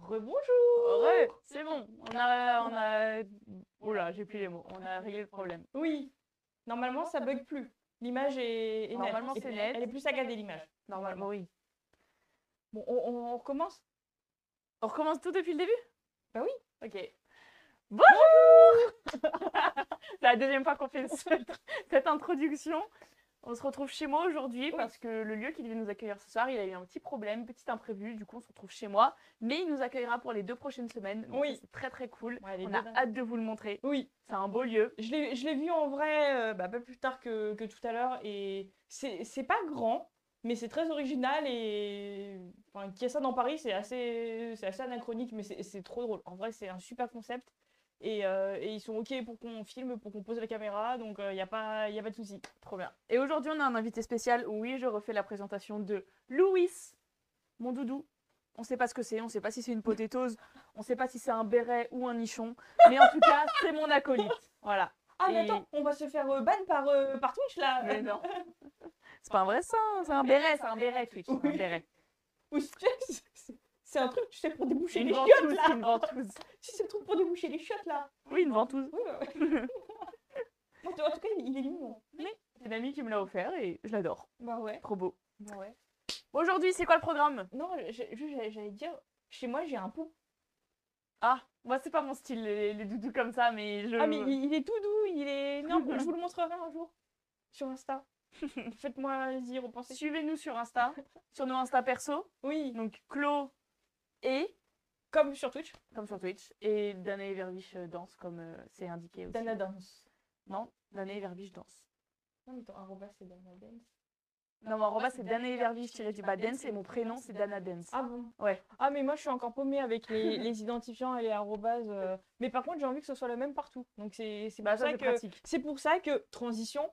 Rebonjour. Ouais, c'est bon. Oula, j'ai plus les mots. On a réglé le problème. Oui, normalement ça bug plus. L'image est nette. Normalement, c'est net. Elle est plus saccadée l'image. Normalement, oui. Bon, on recommence? On recommence tout depuis le début? Bah oui. Ok. Bonjour. C'est la deuxième fois qu'on fait cette introduction. On se retrouve chez moi aujourd'hui parce que le lieu qui devait nous accueillir ce soir, il a eu un petit problème, petit imprévu. Du coup, on se retrouve chez moi. Mais il nous accueillera pour les 2 prochaines semaines. Donc Oui. c'est très très cool. Ouais, on a hâte de vous le montrer. Oui. C'est un beau lieu. Je l'ai vu en vrai pas plus tard que tout à l'heure. Et c'est pas grand, mais c'est très original. Et enfin, qu'il y ait ça dans Paris, c'est assez anachronique, mais c'est trop drôle. En vrai, c'est un super concept. Et ils sont OK pour qu'on filme, pour qu'on pose la caméra, donc il n'y a pas de souci. Trop bien. Et aujourd'hui, on a un invité spécial. Oui, je refais la présentation de Louis, mon doudou. On ne sait pas ce que c'est, on ne sait pas si c'est une potatoes, on ne sait pas si c'est un béret ou un nichon, mais en tout cas, c'est mon acolyte. Voilà. Ah, mais attends, on va se faire ban par Twitch là. Mais non. C'est pas un vrai ça, c'est un béret Twitch. Oui. Un béret. Oui, c'est un truc, tu sais, pour déboucher Une les ventouse, chiottes là. une ventouse. Si c'est le truc pour déboucher les chiottes là. Oui, une ventouse. Oui, en tout cas, il est mignon. C'est une amie qui me l'a offert et je l'adore. Bah ouais. Trop beau. Bah ouais. Aujourd'hui, c'est quoi le programme? Non, j'allais dire, chez moi j'ai un pou. Ah, moi c'est pas mon style, les doudous comme ça, mais je... Ah, mais il est tout doux, il est... Non, je vous le montrerai un jour. Sur Insta. Faites-moi y repenser. Suivez-nous sur Insta, sur nos Insta perso. Oui. Donc Clo et... Comme sur Twitch. Comme sur Twitch. Et Danae Verbiche danse, comme c'est indiqué aussi. Dana Dance. Non, Danae Verbiche danse. Non, mais ton arrobas c'est Dana Dance. Non, mon arrobas c'est Danae Verbiche-dance et mon prénom c'est Dana Dance. Ah bon? Ouais. Ah, mais moi je suis encore paumée avec les identifiants et les arrobas. Mais par contre, j'ai envie que ce soit le même partout. Donc c'est pour ça que... pratique. C'est pour ça que, transition...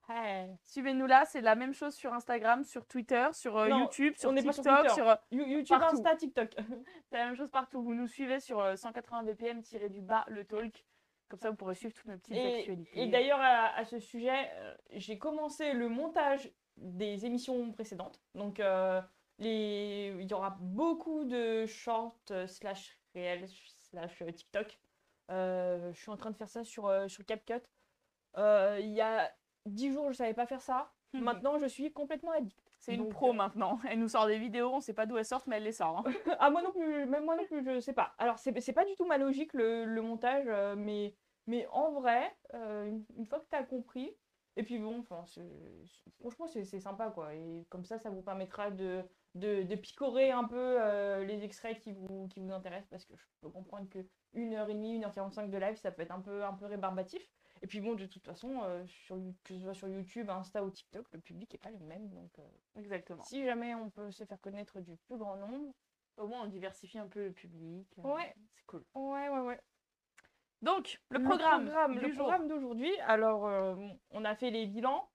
Hey. Suivez-nous là, c'est la même chose sur Instagram, sur Twitter, sur Non, YouTube, sur on n'est pas TikTok, sur Twitter. sur... YouTube, partout. Insta, TikTok. C'est la même chose partout. Vous nous suivez sur 180 BPM-du-bas le talk. Comme ça, vous pourrez suivre toutes nos petites actualités. Et d'ailleurs, à ce sujet, j'ai commencé le montage des émissions précédentes. Donc, il y aura beaucoup de shorts slash réels slash TikTok. Je suis en train de faire ça sur CapCut. Il y a 10 jours, je ne savais pas faire ça. Maintenant, je suis complètement addict. C'est une pro maintenant. Elle nous sort des vidéos, on ne sait pas d'où elles sortent, mais elle les sort. Hein. Ah, moi non plus, même moi non plus, je sais pas. Alors, c'est pas du tout ma logique, le montage, mais en vrai, une fois que tu as compris, et puis bon, franchement, c'est sympa, quoi. Et comme ça vous permettra de picorer un peu les extraits qui vous intéressent, parce que je peux comprendre que 1h30, 1h45 de live, ça peut être un peu rébarbatif. Et puis bon, de toute façon, que ce soit sur YouTube, Insta ou TikTok, le public n'est pas le même. Donc, exactement. Si jamais on peut se faire connaître du plus grand nombre, au moins on diversifie un peu le public. Ouais. C'est cool. Ouais. Donc, le programme d'aujourd'hui. Alors, on a fait les bilans.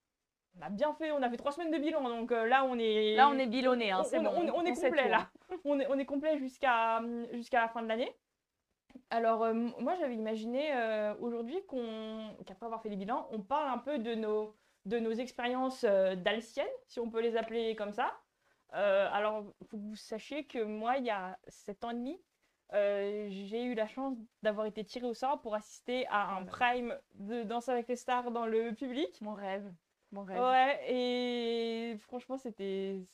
On a bien fait, on a fait 3 semaines de bilan. Donc là, on est... Là, on est bilonné, hein, c'est bon. On est complet, là. On est complet jusqu'à la fin de l'année. Alors, moi, j'avais imaginé aujourd'hui qu'après avoir fait les bilans, on parle un peu de nos expériences dalsiennes, si on peut les appeler comme ça. Alors, il faut que vous sachiez que moi, il y a 7 ans et demi, j'ai eu la chance d'avoir été tirée au sort pour assister à un prime de Danse avec les stars dans le public. Mon rêve. Ouais, et franchement, c'était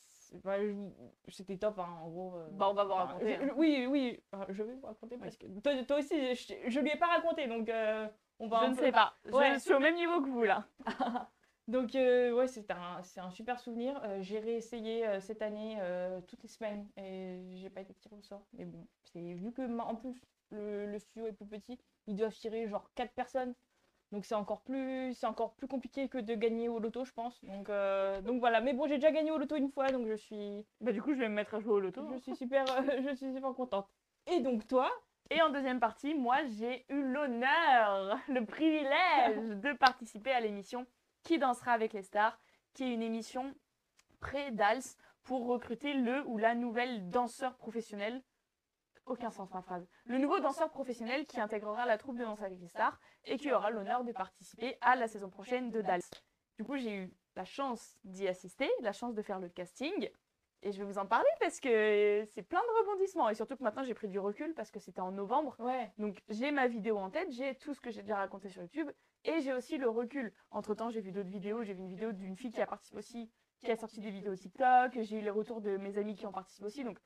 top, hein, en gros. Bah, on va vous raconter. Oui, je vais vous raconter parce que toi aussi, je lui ai pas raconté, donc on va. Je ne sais pas. Ouais. Je suis au même niveau que vous là. Donc ouais, c'est un super souvenir. J'ai réessayé cette année toutes les semaines et j'ai pas été tirée au sort. Mais bon, c'est vu que en plus le studio est plus petit, ils doivent tirer genre 4 personnes. Donc c'est encore plus compliqué que de gagner au loto, je pense. Donc voilà. Mais bon, j'ai déjà gagné au loto une fois, donc je suis. Bah du coup, je vais me mettre à jouer au loto. Je suis super contente. Et donc toi? Et en deuxième partie, moi j'ai eu l'honneur, le privilège de participer à l'émission Qui dansera avec les stars, qui est une émission pré-Dals pour recruter le ou la nouvelle danseur professionnel. Aucun sens ma phrase. Le nouveau danseur professionnel qui intégrera la troupe de Danse avec les stars et qui aura l'honneur de participer à la saison prochaine de Dals. Du coup, j'ai eu la chance d'y assister, la chance de faire le casting Et je vais vous en parler parce que c'est plein de rebondissements. Et surtout que maintenant, j'ai pris du recul parce que c'était en novembre. Ouais. Donc, j'ai ma vidéo en tête, j'ai tout ce que j'ai déjà raconté sur YouTube. Et j'ai aussi le recul. Entre-temps, j'ai vu d'autres vidéos. J'ai vu une vidéo d'une fille qui a participé aussi, qui a sorti des vidéos TikTok. J'ai eu les retours de mes amis qui ont participé aussi. Donc,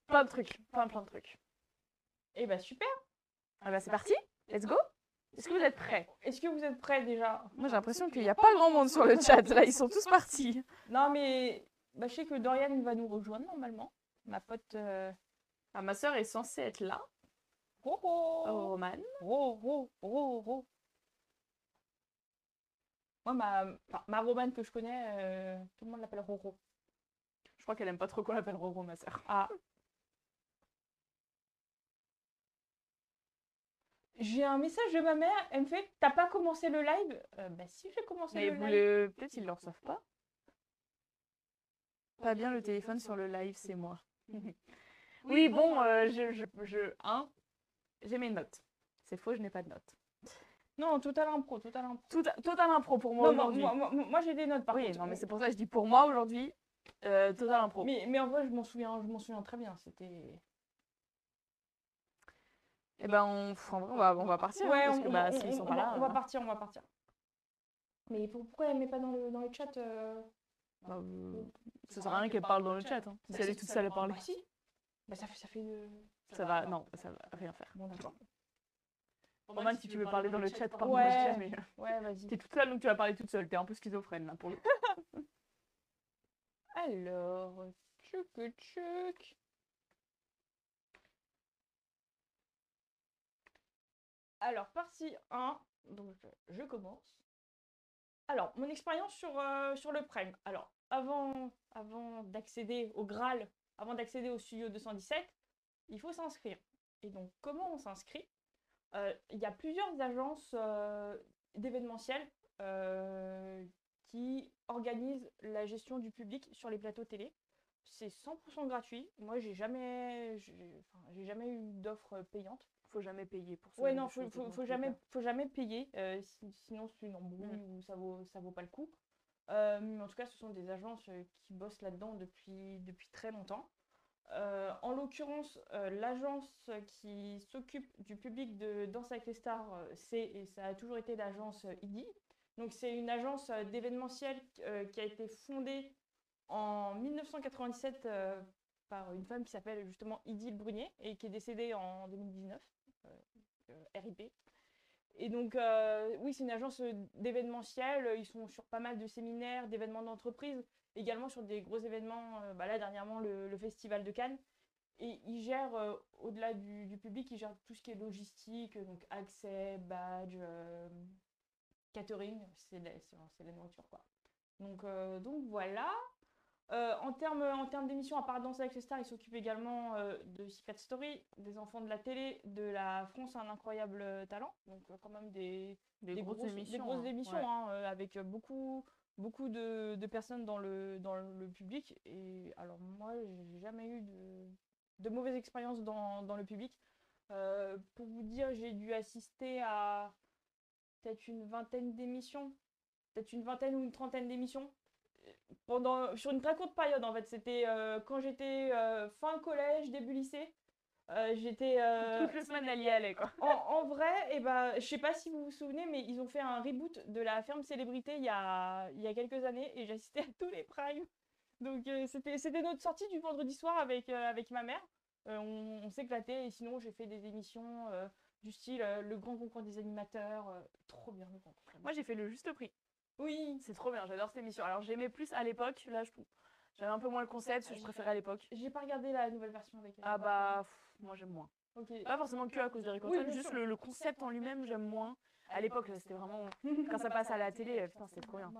plein de trucs. Plein de trucs. Et bah super. Ah bah, c'est parti. Let's go. Est-ce que vous êtes prêts? Est-ce que vous êtes prêts déjà? Moi, j'ai l'impression qu'il n'y a pas grand monde sur le chat. Là, ils sont tous partis. Non, mais bah, je sais que Dorian va nous rejoindre normalement. Ma pote. Ah, ma soeur est censée être là. Roro. Roman. Roro. Moi, ma Romane que je connais, tout le monde l'appelle Roro. Je crois qu'elle aime pas trop qu'on l'appelle Roro, ma soeur. Ah. J'ai un message de ma mère, elle me fait t'as pas commencé le live? Bah si, j'ai commencé Mais le live. peut-être ils le reçoivent pas. Pas bien le téléphone sur le live, c'est moi. Oui, bon, j'ai mes notes. C'est faux, je n'ai pas de notes. Non, total impro. Total impro pour moi Non, aujourd'hui. moi j'ai des notes par Oui, contre. non, mais c'est pour ça que je dis pour moi aujourd'hui, total impro. Mais en vrai, je m'en souviens très bien. C'était. Eh ben, en vrai, on va partir. Ouais, parce que bah, s'ils sont pas là. on va partir. Mais pourquoi elle met pas dans le chat Bah, ça sert à rien qu'elle parle dans le chat. Hein. Si elle est toute seule à parler. Bah si. Bah ça fait. Ça va, non, ça va rien faire. Bon d'accord. Roman, si tu veux parler dans le chat, parle Ouais. dans le chat, mais Ouais, vas-y. t'es toute seule, donc tu vas parler toute seule. T'es un peu schizophrène là pour le coup. Alors, tchouc. Alors, partie 1, donc je commence. Alors, mon expérience sur le Prime. Alors, avant d'accéder au Graal, avant d'accéder au Studio 217, il faut s'inscrire. Et donc, comment on s'inscrit? Il y a plusieurs agences d'événementiel qui organisent la gestion du public sur les plateaux télé. C'est 100% gratuit. Moi, j'ai jamais eu d'offre payante. Faut jamais payer pour ça. Ouais, non, faut jamais payer, sinon c'est une embrouille ou ça vaut pas le coup. Mais en tout cas, ce sont des agences qui bossent là-dedans depuis très longtemps. En l'occurrence, l'agence qui s'occupe du public de Danse avec les stars, et ça a toujours été l'agence IDI. Donc c'est une agence d'événementiel qui a été fondée en 1997 par une femme qui s'appelle justement Idil Brunier et qui est décédée en 2019, RIP. Et donc, oui, c'est une agence d'événementiel. Ils sont sur pas mal de séminaires, d'événements d'entreprise, également sur des gros événements. Là, dernièrement, le Festival de Cannes. Et ils gèrent, au-delà du public, ils gèrent tout ce qui est logistique, donc accès, badge, catering, c'est la nourriture, quoi. Donc voilà. En termes d'émissions, à part Danser avec les stars, ils s'occupent également de Secret Story, des enfants de la télé, de la France a un incroyable talent. Donc quand même des grosses émissions ouais. hein, avec beaucoup de personnes dans le public. Et alors moi, j'ai jamais eu de mauvaise expérience dans le public. Pour vous dire, j'ai dû assister à peut-être une vingtaine d'émissions, peut-être une vingtaine ou une trentaine d'émissions. Sur une très courte période en fait, c'était quand j'étais fin collège, début lycée, j'étais toutes les semaines elle y allait quoi. En vrai, et bah, je sais pas si vous vous souvenez, mais ils ont fait un reboot de la ferme célébrité il y a quelques années et j'assistais à tous les primes. Donc c'était notre sortie du vendredi soir avec ma mère. On s'éclatait et sinon j'ai fait des émissions du style le grand concours des animateurs, trop bien le grand concours. Moi j'ai fait le juste prix. Oui, c'est trop bien, j'adore cette émission. Alors j'aimais plus à l'époque, là j'avais un peu moins le concept, je préférais à l'époque. J'ai pas regardé la nouvelle version avec elle. Ah bah, moi j'aime moins. Okay. Pas forcément que à cause des récoltes, juste le concept en lui-même, j'aime moins. À l'époque, c'était vraiment. Quand ça passe à la télé, putain, c'était trop bien.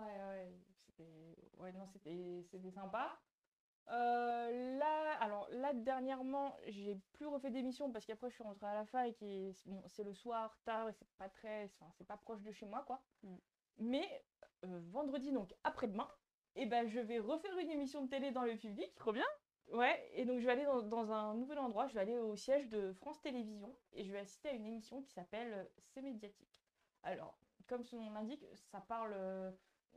C'était sympa. Là, dernièrement, j'ai plus refait d'émission parce qu'après, je suis rentrée à la fac et c'est le soir, tard, et c'est pas proche de chez moi, quoi. Mais vendredi, donc après-demain, je vais refaire une émission de télé dans le public. Trop bien. Ouais, et donc je vais aller dans un nouvel endroit, je vais aller au siège de France Télévisions et je vais assister à une émission qui s'appelle C'est médiatique. Alors, comme son nom l'indique, ça parle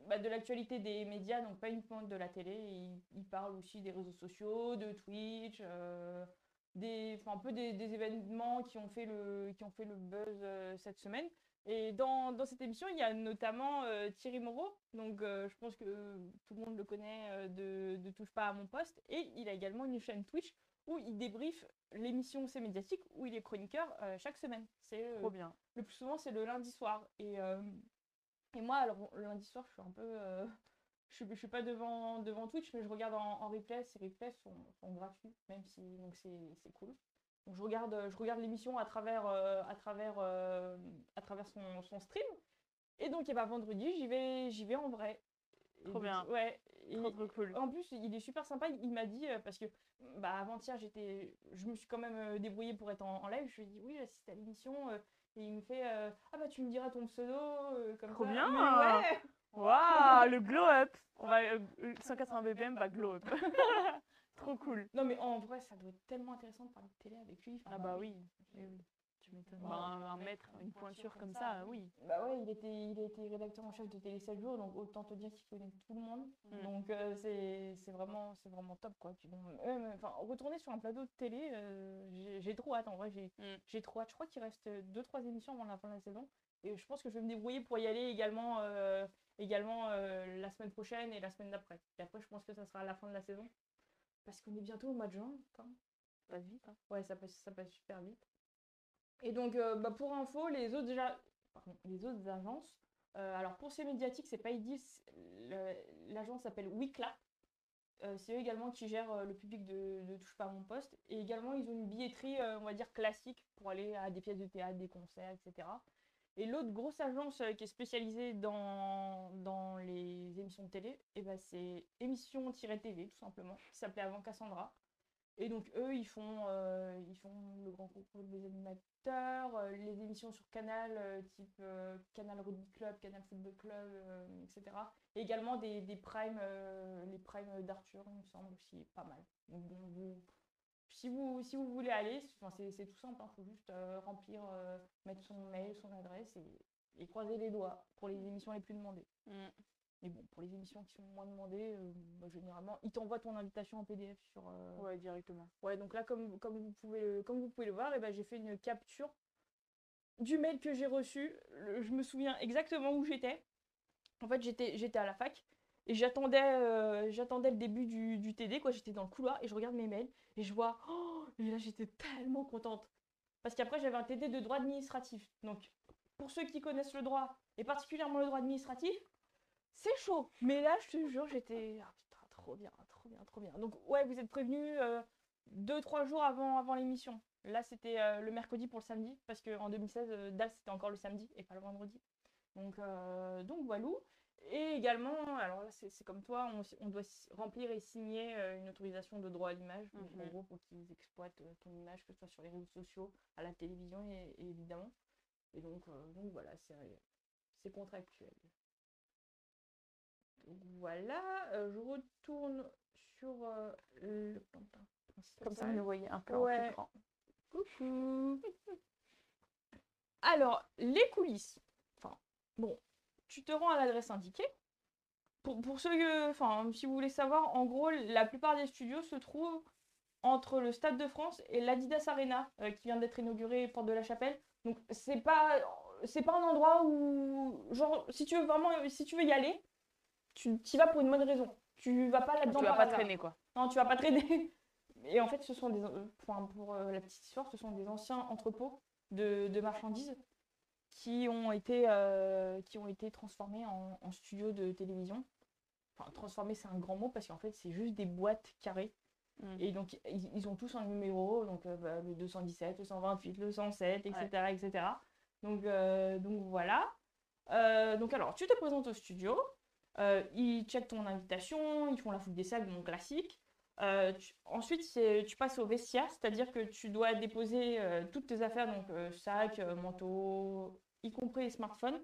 de l'actualité des médias, donc pas uniquement de la télé. Il parle aussi des réseaux sociaux, de Twitch, un peu des événements qui ont fait le buzz cette semaine. Et dans cette émission, il y a notamment Thierry Moreau, donc je pense que tout le monde le connaît de Touche pas à mon poste. Et il a également une chaîne Twitch où il débriefe l'émission C'est médiatique, où il est chroniqueur chaque semaine. Trop bien. Le plus souvent, c'est le lundi soir. Et moi, alors, le lundi soir, je suis un peu. Je suis pas devant Twitch, mais je regarde en replay. Ces replays sont gratuits, même si. Donc, c'est cool. Donc, je regarde l'émission à travers son stream. Et donc, vendredi, j'y vais en vrai. Trop bien. Ouais. Trop cool. En plus, il est super sympa. Il m'a dit, parce que avant-hier, je me suis quand même débrouillée pour être en live. Je lui ai dit, oui, j'assiste à l'émission. Et il me fait, ah bah tu me diras ton pseudo, comme Trop ça. bien. Mais ouais. Waouh, le glow up. On va 180 BPM va glow up. Trop cool. Non mais en vrai, ça doit être tellement intéressant de parler de télé avec lui. Ah bah oui. Tu m'étonnes. Un maître, une pointure comme ça, oui. Bah ouais, il a été rédacteur en chef de Télé 7 jours, donc autant te dire qu'il connaît tout le monde. Donc c'est vraiment top quoi. Puis bon, retourner sur un plateau de télé, j'ai trop hâte en vrai. J'ai trop hâte. Je crois qu'il reste 2-3 émissions avant la fin de la saison. Et je pense que je vais me débrouiller pour y aller également, la semaine prochaine et la semaine d'après. Et après, je pense que ça sera à la fin de la saison. Parce qu'on est bientôt au mois de juin. Ça passe vite. Hein. Ouais, ça passe super vite. Et donc, pour info, les autres agences, alors pour ces médiatiques, c'est pas Idis, l'agence s'appelle WeClap. C'est eux également qui gèrent le public de Touche pas à mon poste. Et également, ils ont une billetterie, on va dire, classique pour aller à des pièces de théâtre, des concerts, etc. Et l'autre grosse agence qui est spécialisée dans les émissions de télé, c'est Émission-TV, tout simplement, qui s'appelait avant Cassandra. Et donc eux, ils font le grand concours des animateurs, les émissions sur Canal, type Canal Rugby Club, Canal Football Club, etc. Et également des primes, les primes d'Arthur, il me semble aussi, pas mal. Donc bon, si vous voulez aller, c'est tout simple, il faut juste remplir, mettre son mail, son adresse et croiser les doigts pour les émissions les plus demandées. Mais bon, pour les émissions qui sont moins demandées, généralement, ils t'envoient ton invitation en PDF sur... Ouais, directement. Ouais, donc là, comme vous pouvez le voir, j'ai fait une capture du mail que j'ai reçu. Je me souviens exactement où j'étais. En fait, j'étais à la fac et j'attendais le début du TD, quoi. J'étais dans le couloir et je regarde mes mails et je vois... Oh, et là, j'étais tellement contente. Parce qu'après, j'avais un TD de droit administratif. Donc, pour ceux qui connaissent le droit, et particulièrement le droit administratif, c'est chaud. Mais là, je te jure, j'étais... Ah putain, trop bien. Donc, ouais, vous êtes prévenus 2-3 jours avant l'émission. Là, c'était le mercredi pour le samedi, parce qu'en 2016, DAS, c'était encore le samedi et pas le vendredi. Donc voilà. Et également, alors là, c'est comme toi, on doit remplir et signer une autorisation de droit à l'image. Donc, en gros, pour qu'ils exploitent ton image, que ce soit sur les réseaux sociaux, à la télévision, et évidemment. Et donc voilà, c'est contractuel. Donc voilà, je retourne sur le plantain principal. Comme ça, vous nous voyez un peu en plus grand. Coucou. Alors, les coulisses. Enfin, bon, tu te rends à l'adresse indiquée. Pour ceux que, si vous voulez savoir, en gros, la plupart des studios se trouvent entre le Stade de France et l'Adidas Arena, qui vient d'être inauguré Porte de la Chapelle. Donc, c'est pas un endroit où, genre, si tu veux y aller, tu y vas pour une bonne raison. Tu vas pas là-dedans. Tu vas pas traîner, quoi. Non, tu vas pas traîner. Et en fait, ce sont pour la petite histoire, ce sont des anciens entrepôts de marchandises qui ont été transformés en studios de télévision. Enfin, transformés, c'est un grand mot parce qu'en fait, c'est juste des boîtes carrées. Et donc, ils ont tous un numéro, donc le 217, le 128, le 107, etc. Ouais. etc. Donc voilà. Donc alors, tu te présentes au studio. Ils checkent ton invitation, ils font la fouille des sacs, mon classique. Ensuite, tu passes au vestiaire, c'est-à-dire que tu dois déposer toutes tes affaires, donc sac, manteau, y compris les smartphones.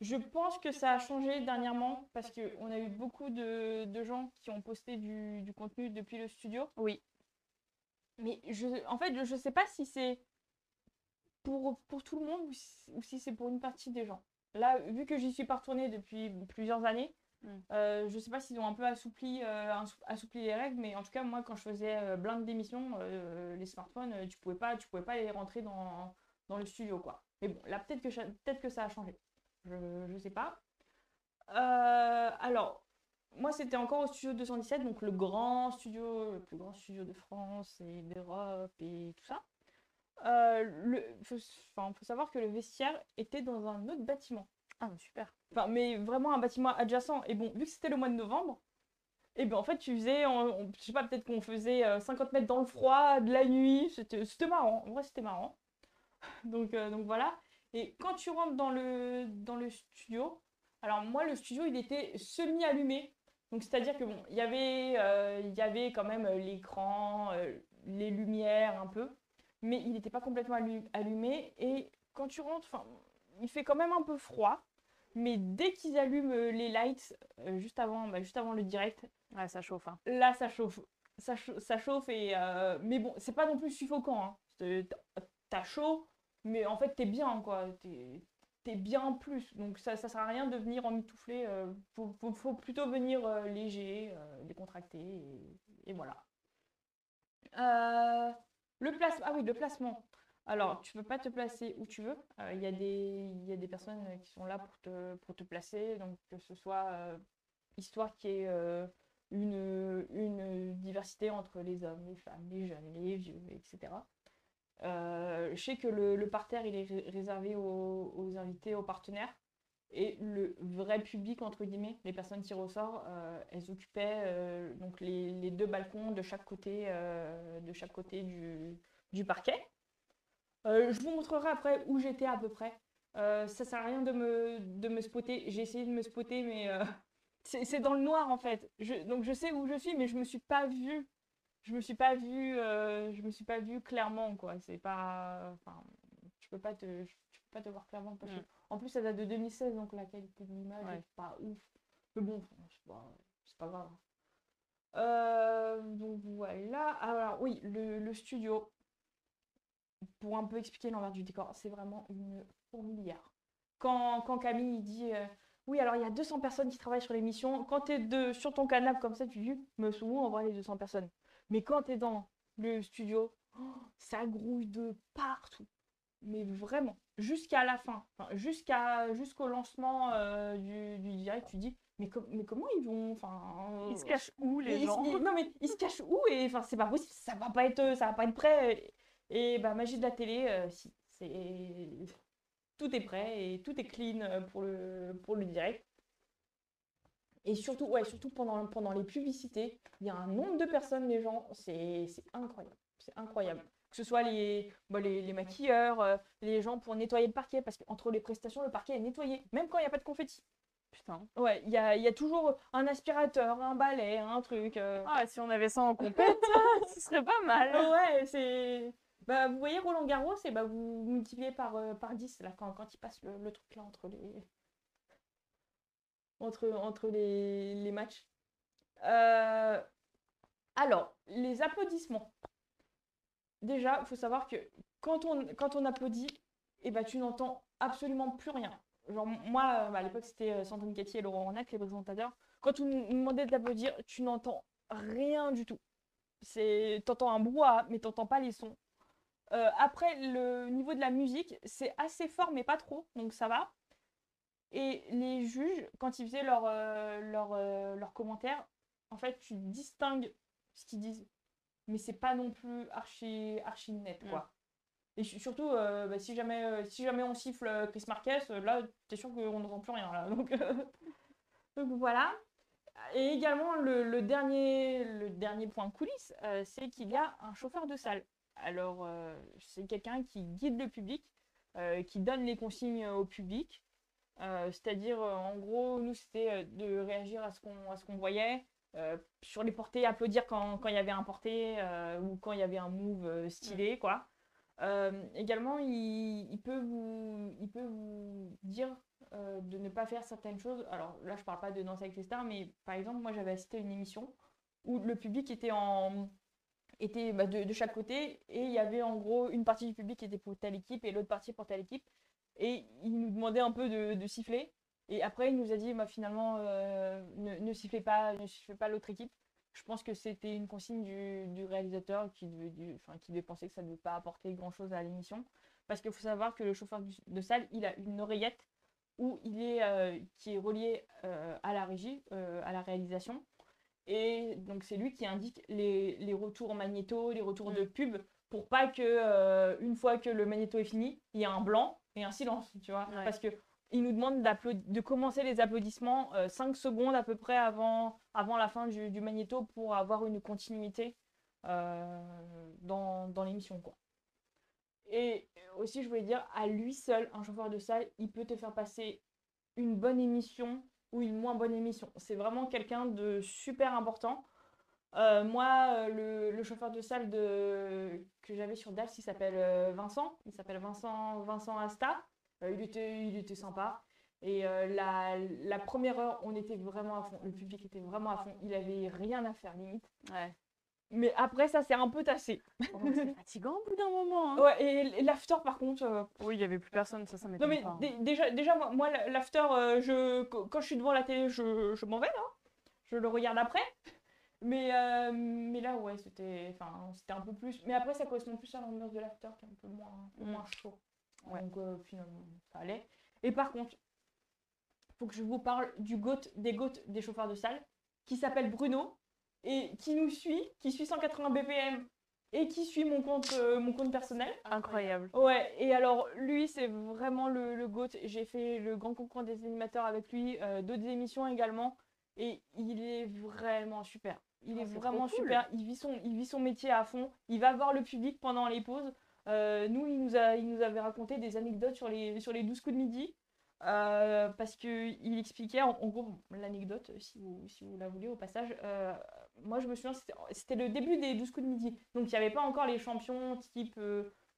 Je pense que ça a changé dernièrement parce qu'on a eu beaucoup de gens qui ont posté du contenu depuis le studio. Oui. Mais en fait, je sais pas si c'est pour tout le monde ou si c'est pour une partie des gens. là, vu que j'y suis pas retournée depuis plusieurs années, Mm. je sais pas s'ils ont un peu assoupli les règles, mais en tout cas, moi, quand je faisais blinde d'émissions, les smartphones, tu pouvais pas les rentrer dans le studio, quoi. Mais bon, là, peut-être que ça a changé. Je sais pas. Alors, moi, c'était encore au studio 217, donc le plus grand studio de France et d'Europe et tout ça. Faut savoir que le vestiaire était dans un autre bâtiment. Ah, mais super. Enfin, mais vraiment un bâtiment adjacent. Et bon, vu que c'était le mois de novembre, et ben en fait, tu faisais, je sais pas, peut-être qu'on faisait 50 mètres dans le froid, de la nuit. C'était marrant. En vrai, c'était marrant. Donc voilà. Et quand tu rentres dans le studio, alors moi, le studio, il était semi-allumé. Donc c'est-à-dire que bon, il y avait quand même l'écran, les lumières un peu, mais il n'était pas complètement allumé. Et quand tu rentres, enfin, il fait quand même un peu froid. Mais dès qu'ils allument les lights juste avant le direct, Ouais, ça chauffe, hein. là ça chauffe. Ça chauffe mais bon, c'est pas non plus suffocant, hein. T'as chaud, mais en fait t'es bien quoi. T'es bien plus. Donc ça sert à rien de venir emmitouflé. Faut plutôt venir léger, décontracté et voilà. Euh, ah oui, le placement. Alors, tu peux pas te placer où tu veux. Il y a des personnes qui sont là pour te placer. Donc, que ce soit histoire qu'il y ait une diversité entre les hommes, les femmes, les jeunes, les vieux, etc. Je sais que le parterre, il est réservé aux invités, aux partenaires. Et le vrai public, entre guillemets, les personnes tirées au sort, elles occupaient donc les deux balcons de chaque côté du parquet. Je vous montrerai après où j'étais à peu près. Ça sert à rien de me spotter. J'ai essayé de me spotter, mais c'est dans le noir en fait. Donc je sais où je suis, mais je me suis pas vue. Je me suis pas vue clairement quoi. C'est pas, enfin, tu peux pas te voir clairement parce que en plus ça date de 2016, donc la qualité de l'image Ouais. est pas ouf. Mais bon, c'est pas grave. Donc voilà. Alors oui, le studio pour un peu expliquer l'envers du décor, c'est vraiment une fourmilière. Quand Camille dit oui, alors il y a 200 personnes qui travaillent sur l'émission, quand tu es sur ton canapé comme ça, tu dis me sous on voit les 200 personnes. Mais quand tu es dans le studio, ça grouille de partout. Mais vraiment, jusqu'à la fin, enfin, jusqu'au lancement du direct, tu dis mais comment ils vont, enfin, Ils se cachent où, les gens? non mais ils se cachent où et enfin c'est pas possible, ça va pas être prêt et bah magie de la télé, si c'est tout est prêt et tout est clean pour le direct. Et surtout, ouais, surtout pendant les publicités, il y a un nombre de personnes, les gens, c'est incroyable. C'est incroyable. Que ce soit les maquilleurs, les gens pour nettoyer le parquet, parce qu'entre les prestations, le parquet est nettoyé, même quand il n'y a pas de confetti. Putain. Ouais, il y a toujours un aspirateur, un balai, un truc. Ah, si on avait ça en compète, ce serait pas mal. Ouais, c'est. Bah, vous voyez Roland Garros, et bah, vous multipliez par 10 là, quand il passe le truc là entre les matchs. Euh, Alors, les applaudissements. Déjà, il faut savoir que quand on applaudit, eh ben, tu n'entends absolument plus rien. Genre, moi, à l'époque, c'était Sandrine Cathy et Laurent Ronac, les présentateurs. Quand on nous demandait d'applaudir, tu n'entends rien du tout. T'entends un brouhaha, mais t'entends pas les sons. Après, le niveau de la musique, c'est assez fort, mais pas trop, donc ça va. Et les juges, quand ils faisaient leurs commentaires, en fait, tu distingues ce qu'ils disent, mais c'est pas non plus archi net, quoi. Et surtout, bah, si jamais on siffle Chris Marquez, là, t'es sûr qu'on n'entend plus rien, là. Donc voilà. Et également, le dernier point coulisses, c'est qu'il y a un chauffeur de salle. Alors, c'est quelqu'un qui guide le public, qui donne les consignes au public. C'est-à-dire, en gros, nous, c'était de réagir à ce qu'on voyait. Sur les portées, applaudir quand il y avait un porté ou quand il y avait un move stylé, quoi. Également, il peut vous dire de ne pas faire certaines choses. Alors là, je parle pas de Danser avec les stars, mais par exemple, moi, j'avais assisté à une émission où le public était bah, de chaque côté et il y avait en gros une partie du public qui était pour telle équipe et l'autre partie pour telle équipe. Et il nous demandait un peu de siffler. Et après, il nous a dit, bah, finalement, ne sifflez pas, ne sifflez pas l'autre équipe. Je pense que c'était une consigne du réalisateur qui devait penser que ça ne devait pas apporter grand-chose à l'émission. Parce qu'il faut savoir que le chauffeur de salle, il a une oreillette qui est reliée à la régie, à la réalisation. Et donc, c'est lui qui indique les retours magnéto, les retours de pub, pour pas que, une fois que le magnéto est fini, il y ait un blanc et un silence, tu vois. Ouais. Parce que il nous demande de commencer les applaudissements 5 secondes à peu près avant la fin du magnéto pour avoir une continuité dans l'émission, quoi. Et aussi, je voulais dire, à lui seul, un chauffeur de salle, il peut te faire passer une bonne émission ou une moins bonne émission. C'est vraiment quelqu'un de super important. Moi, le chauffeur de salle que j'avais sur DAS, il s'appelle Vincent. Il s'appelle Vincent Asta. Il était sympa. Et la première heure, on était vraiment à fond. Le public était vraiment à fond. Il avait rien à faire, limite. Ouais. Mais après, ça s'est un peu tassé. Oh, c'est fatigant au bout d'un moment. Hein. Ouais, et l'after, par contre. Oui, il n'y avait plus personne, ça Non, m'étonne mais pas. déjà l'after, quand je suis devant la télé, je m'en vais, hein. Je le regarde après. Mais là, ouais, c'était un peu plus. Mais après, ça correspond plus à l'ambiance de l'after qui est un peu moins chaud. Ouais. Donc, finalement, ça allait. Et par contre, il faut que je vous parle du des GOAT des chauffeurs de salle, qui s'appelle Bruno, et qui nous suit, qui suit 180 BPM, et qui suit mon compte personnel. Incroyable. Ouais, et alors, lui, c'est vraiment le GOAT. J'ai fait le grand concours des animateurs avec lui, d'autres émissions également. Et il est vraiment super. Il est vraiment trop cool. super. Il vit son métier à fond. Il va voir le public pendant les pauses. Nous, il nous avait raconté des anecdotes sur les 12 coups de midi. Parce qu'il expliquait, en gros, l'anecdote, si vous la voulez au passage. Moi, je me souviens, c'était le début des 12 coups de midi. Donc, il n'y avait pas encore les champions type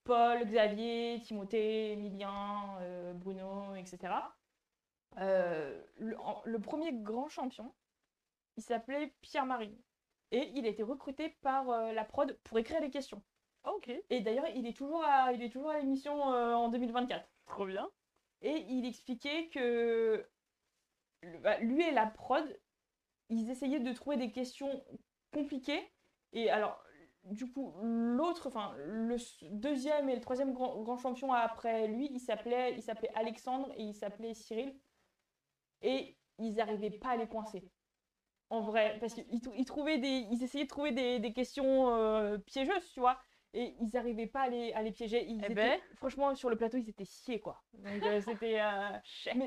Paul, Xavier, Timothée, Emilien, Bruno, etc. Le premier grand champion, il s'appelait Pierre-Marie. Et il a été recruté par la prod pour écrire les questions. Ok. Et d'ailleurs, il est toujours à l'émission en 2024. Trop bien. Et il expliquait que lui et la prod, ils essayaient de trouver des questions compliquées. Et alors, du coup, le deuxième et le troisième grand champion après lui, il s'appelait Alexandre et il s'appelait Cyril. Et ils n'arrivaient pas à les coincer. En vrai, parce qu'ils ils essayaient de trouver des questions piégeuses, tu vois. Et ils n'arrivaient pas à les piéger. Franchement, sur le plateau, ils étaient sciés, quoi. Donc, c'était.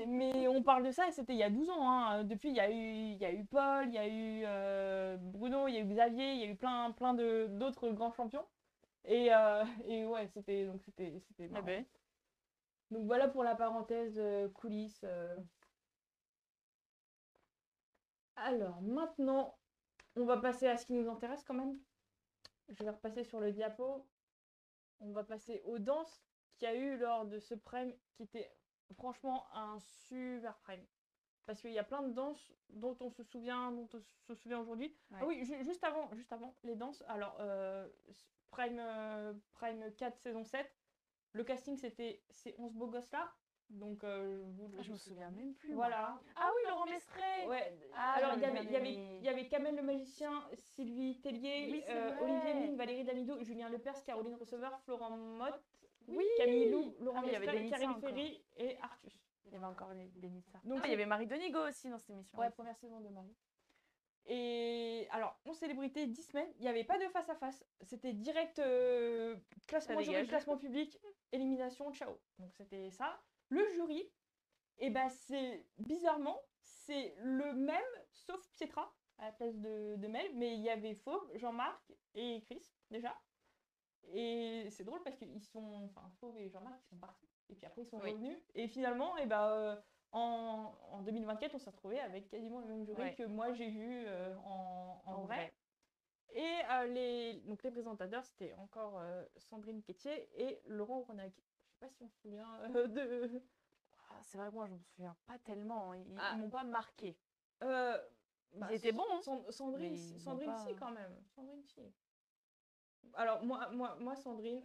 Mais on parle de ça, et c'était il y a 12 ans. Hein. Depuis, il y a eu Paul, il y a eu Bruno, il y a eu Xavier, il y a eu plein d'autres grands champions. Et ouais, c'était marrant. Donc voilà pour la parenthèse coulisses. Alors maintenant, on va passer à ce qui nous intéresse quand même. Je vais repasser sur le diapo. On va passer aux danses qu'il y a eu lors de ce prime qui était franchement un super prime. Parce qu'il y a plein de danses dont on se souvient aujourd'hui. Ouais. Ah oui, juste avant les danses. Alors, prime 4 saison 7, le casting c'était ces 11 beaux gosses là. Donc, je me souviens même plus. Voilà. Ah oui, Laurent Mestré. Ouais. Ah, alors, il y avait Kamel le magicien, Sylvie Tellier, Oui, Olivier Mine, Valérie Damido, Julien Lepers, Caroline Receveur, Florent Motte, oui. Camille Lou, Laurent il y avait Mestrel, Denitza Karine encore. Ferry et Artus. Il y avait encore Denitza. Donc, il y avait Marie Donigo aussi dans cette émission. Ouais, première saison de Marie. Et alors, 11 célébrités, 10 semaines, il n'y avait pas de face à face. C'était direct classement jury, classement public, élimination, ciao. Donc c'était ça. Le jury, et ben bizarrement, c'est le même, sauf Pietra à la place de Mel, mais il y avait Fauve, Jean-Marc et Chris déjà. Et c'est drôle parce qu'ils sont, Fauve et Jean-Marc, ils sont partis. Et puis après, ils sont revenus. Et finalement, et ben, en 2024, on s'est retrouvé avec quasiment le même jury que moi j'ai vu en vrai. Et donc les présentateurs, c'était encore Sandrine Quétier et Laurent Ronac. Je sais pas si on se souvient de... C'est vrai que moi, je me souviens pas tellement. Ils m'ont pas marqué. Ils étaient bons. Sandrine, si, quand même. Sandrine, si. Alors, moi Sandrine,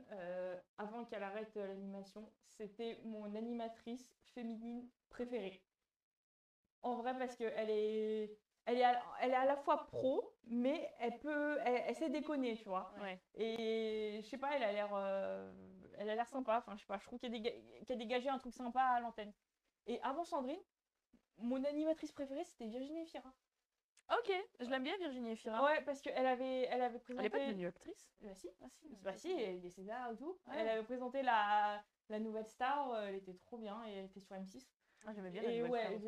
avant qu'elle arrête l'animation, c'était mon animatrice féminine préférée. En vrai, parce elle est à la fois pro, mais elle sait déconner, tu vois. Ouais. Et je sais pas, elle a l'air sympa. Enfin, je sais pas, je trouve qu'elle dégageait un truc sympa à l'antenne. Et avant Sandrine, mon animatrice préférée, c'était Virginie Fira. Ok, je l'aime bien Virginie Efira. Ouais, parce qu'elle avait Elle est pas présenté. devenue actrice? Bah si, Ah si, bah si, elle est César et tout. Ouais. Elle avait présenté la nouvelle star, elle était trop bien et elle était sur M6. Ah, j'aimais bien la Et nouvelle ouais, star aussi.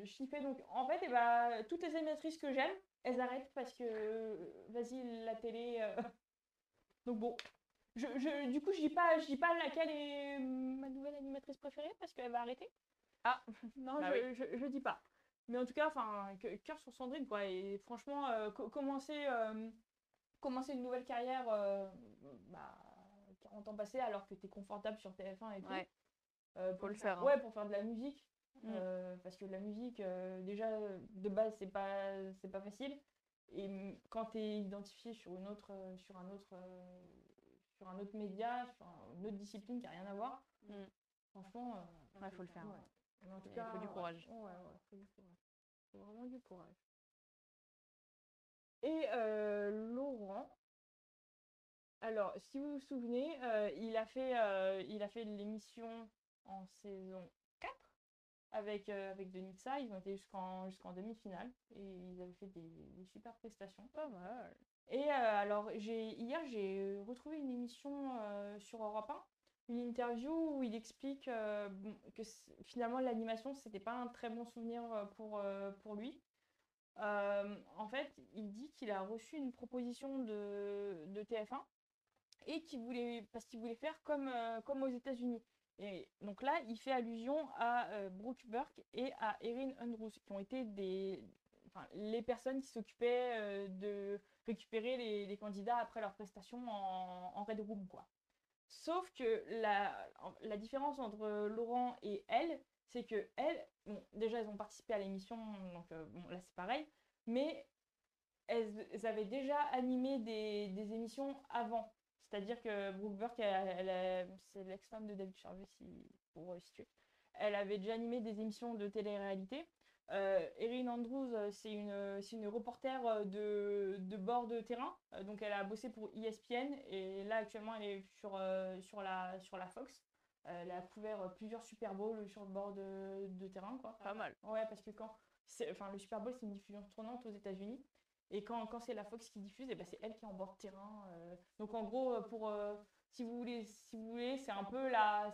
je kiffais donc. En fait, et bah, toutes les animatrices que j'aime, elles arrêtent parce que, vas-y, la télé. Donc bon, du coup, je dis pas laquelle est ma nouvelle animatrice préférée parce qu'elle va arrêter. Ah, Non, bah oui. je dis pas. Mais en tout cas, enfin, cœur sur Sandrine, quoi. Et franchement, commencer une nouvelle carrière, bah, 40 ans passés, alors que t'es confortable sur TF1 et tout. Ouais, faut le faire. Hein. Ouais, pour faire de la musique. Mm. Parce que la musique, déjà, de base, c'est pas facile. Et quand tu es identifié sur sur un autre média, sur une autre discipline qui n'a rien à voir, Mm. franchement, Ouais, faut le faire. ouais. Mais en tout Il cas, faut du courage. Ouais, faut du courage. Faut vraiment du courage. Et Laurent, alors, si vous vous souvenez, il a fait l'émission en saison 4 avec Denitsa. Ils ont été jusqu'en demi-finale et ils avaient fait des super prestations. Pas mal. Et alors, hier, j'ai retrouvé une émission sur Europe 1, une interview où il explique bon, que finalement l'animation, c'était pas un très bon souvenir pour lui. En fait, il dit qu'il a reçu une proposition de TF1 et parce qu'il voulait faire comme aux États-Unis. Et donc là, il fait allusion à Brooke Burke et à Erin Andrews, qui ont été enfin, les personnes qui s'occupaient de récupérer les candidats après leur prestation en Red Room, quoi. Sauf que la différence entre Laurent et elle, c'est que elle, bon, déjà, elles ont participé à l'émission, donc bon, là, c'est pareil, mais elles avaient déjà animé des émissions avant. C'est-à-dire que Brooke Burke, c'est l'ex-femme de David Charvet, pour situer. Elle avait déjà animé des émissions de télé-réalité. Erin Andrews, c'est une reporter de bord de terrain. Donc elle a bossé pour ESPN et là actuellement elle est sur la Fox. Elle a couvert plusieurs Super Bowls sur le bord de terrain, quoi. Pas mal. Ouais, parce que enfin, le Super Bowl, c'est une diffusion tournante aux États-Unis. Et quand c'est la Fox qui diffuse, et ben c'est elle qui est en bord de terrain. Donc en gros, si vous voulez, c'est un peu la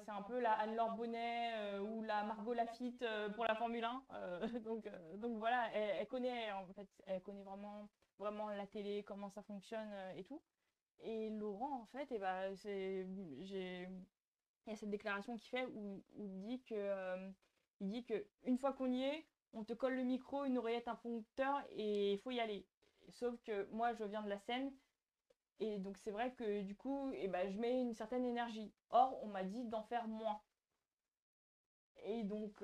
Anne-Laure Bonnet ou la Margot Lafitte pour la Formule 1. Donc voilà, elle connaît en fait, elle connaît vraiment la télé, comment ça fonctionne et tout. Et Laurent, en fait, et ben il y a cette déclaration qu'il fait où il dit que une fois qu'on y est, on te colle le micro, une oreillette, un prompteur et il faut y aller. Sauf que moi, je viens de la scène et donc c'est vrai que du coup, je mets une certaine énergie. Or, on m'a dit d'en faire moins. Et donc,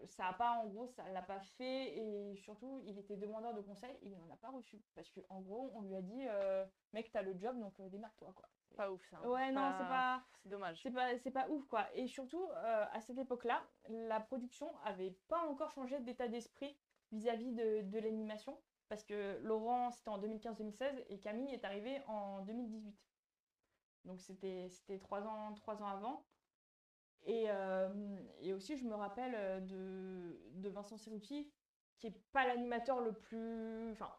ça a pas, en gros, ça l'a pas fait. Et surtout, il était demandeur de conseils et il n'en a pas reçu. Parce qu'en gros, on lui a dit, mec, t'as le job, donc démarre-toi, quoi. Pas ouf ça. Hein. Ouais, non, c'est pas. C'est dommage. C'est pas ouf, quoi. Et surtout, à cette époque-là, la production avait pas encore changé d'état d'esprit vis-à-vis de l'animation. Parce que Laurent, c'était en 2015-2016 et Camille est arrivée en 2018. Donc c'était 3 ans avant. Et aussi, je me rappelle de Vincent Cerruti, qui est pas l'animateur le plus. Enfin,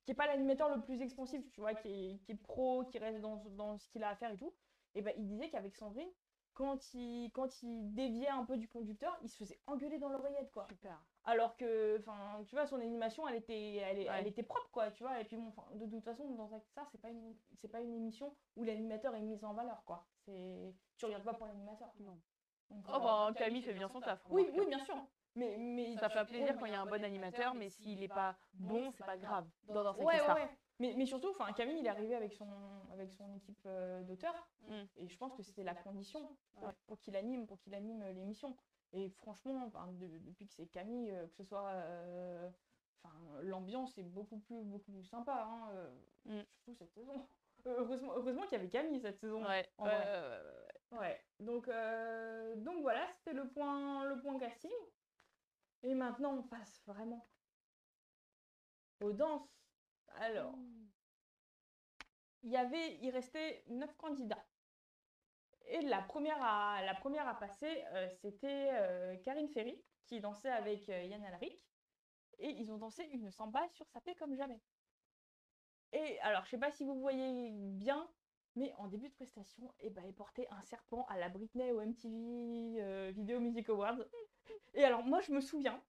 qui est pas l'animateur le plus expansif, tu vois, qui est pro, qui reste dans ce qu'il a à faire et tout. Et ben, il disait qu'avec Sandrine, quand il déviait un peu du conducteur, il se faisait engueuler dans l'oreillette, quoi. Super. Alors que, enfin, tu vois, son animation, Ouais. elle était propre, quoi, tu vois. Et puis bon, de toute façon, dans ça, c'est pas une émission où l'animateur est mis en valeur, quoi. Tu regardes pas pour l'animateur. Non. Donc, Oh bah Camille fait bien son taf. oui, oui, bien sûr. Mais Ça fait plaisir quand il y a un bon animateur, mais s'il est pas bon, c'est pas grave. Dans sa ouais, star. ouais. Mais surtout, enfin, Camille, il est arrivé avec avec son équipe d'auteurs. Mm. Et je pense que c'était la condition Ouais. pour qu'il anime l'émission. Et franchement, enfin, depuis que c'est Camille, que ce soit. Enfin, l'ambiance est beaucoup plus sympa, hein, surtout cette saison. Heureusement qu'il y avait Camille cette saison. Ouais. En vrai. Ouais. Donc voilà, c'était le point casting. Et maintenant, on passe vraiment aux danses. Alors, il restait 9 candidats. Et la première à passer, c'était Karine Ferry, qui dansait avec Yann Alric. Et ils ont dansé une samba sur Sapé comme jamais. Et alors, je sais pas si vous voyez bien, mais en début de prestation, eh ben, ils portaient un serpent à la Britney au MTV Video Music Awards. Et alors, moi, je me souviens,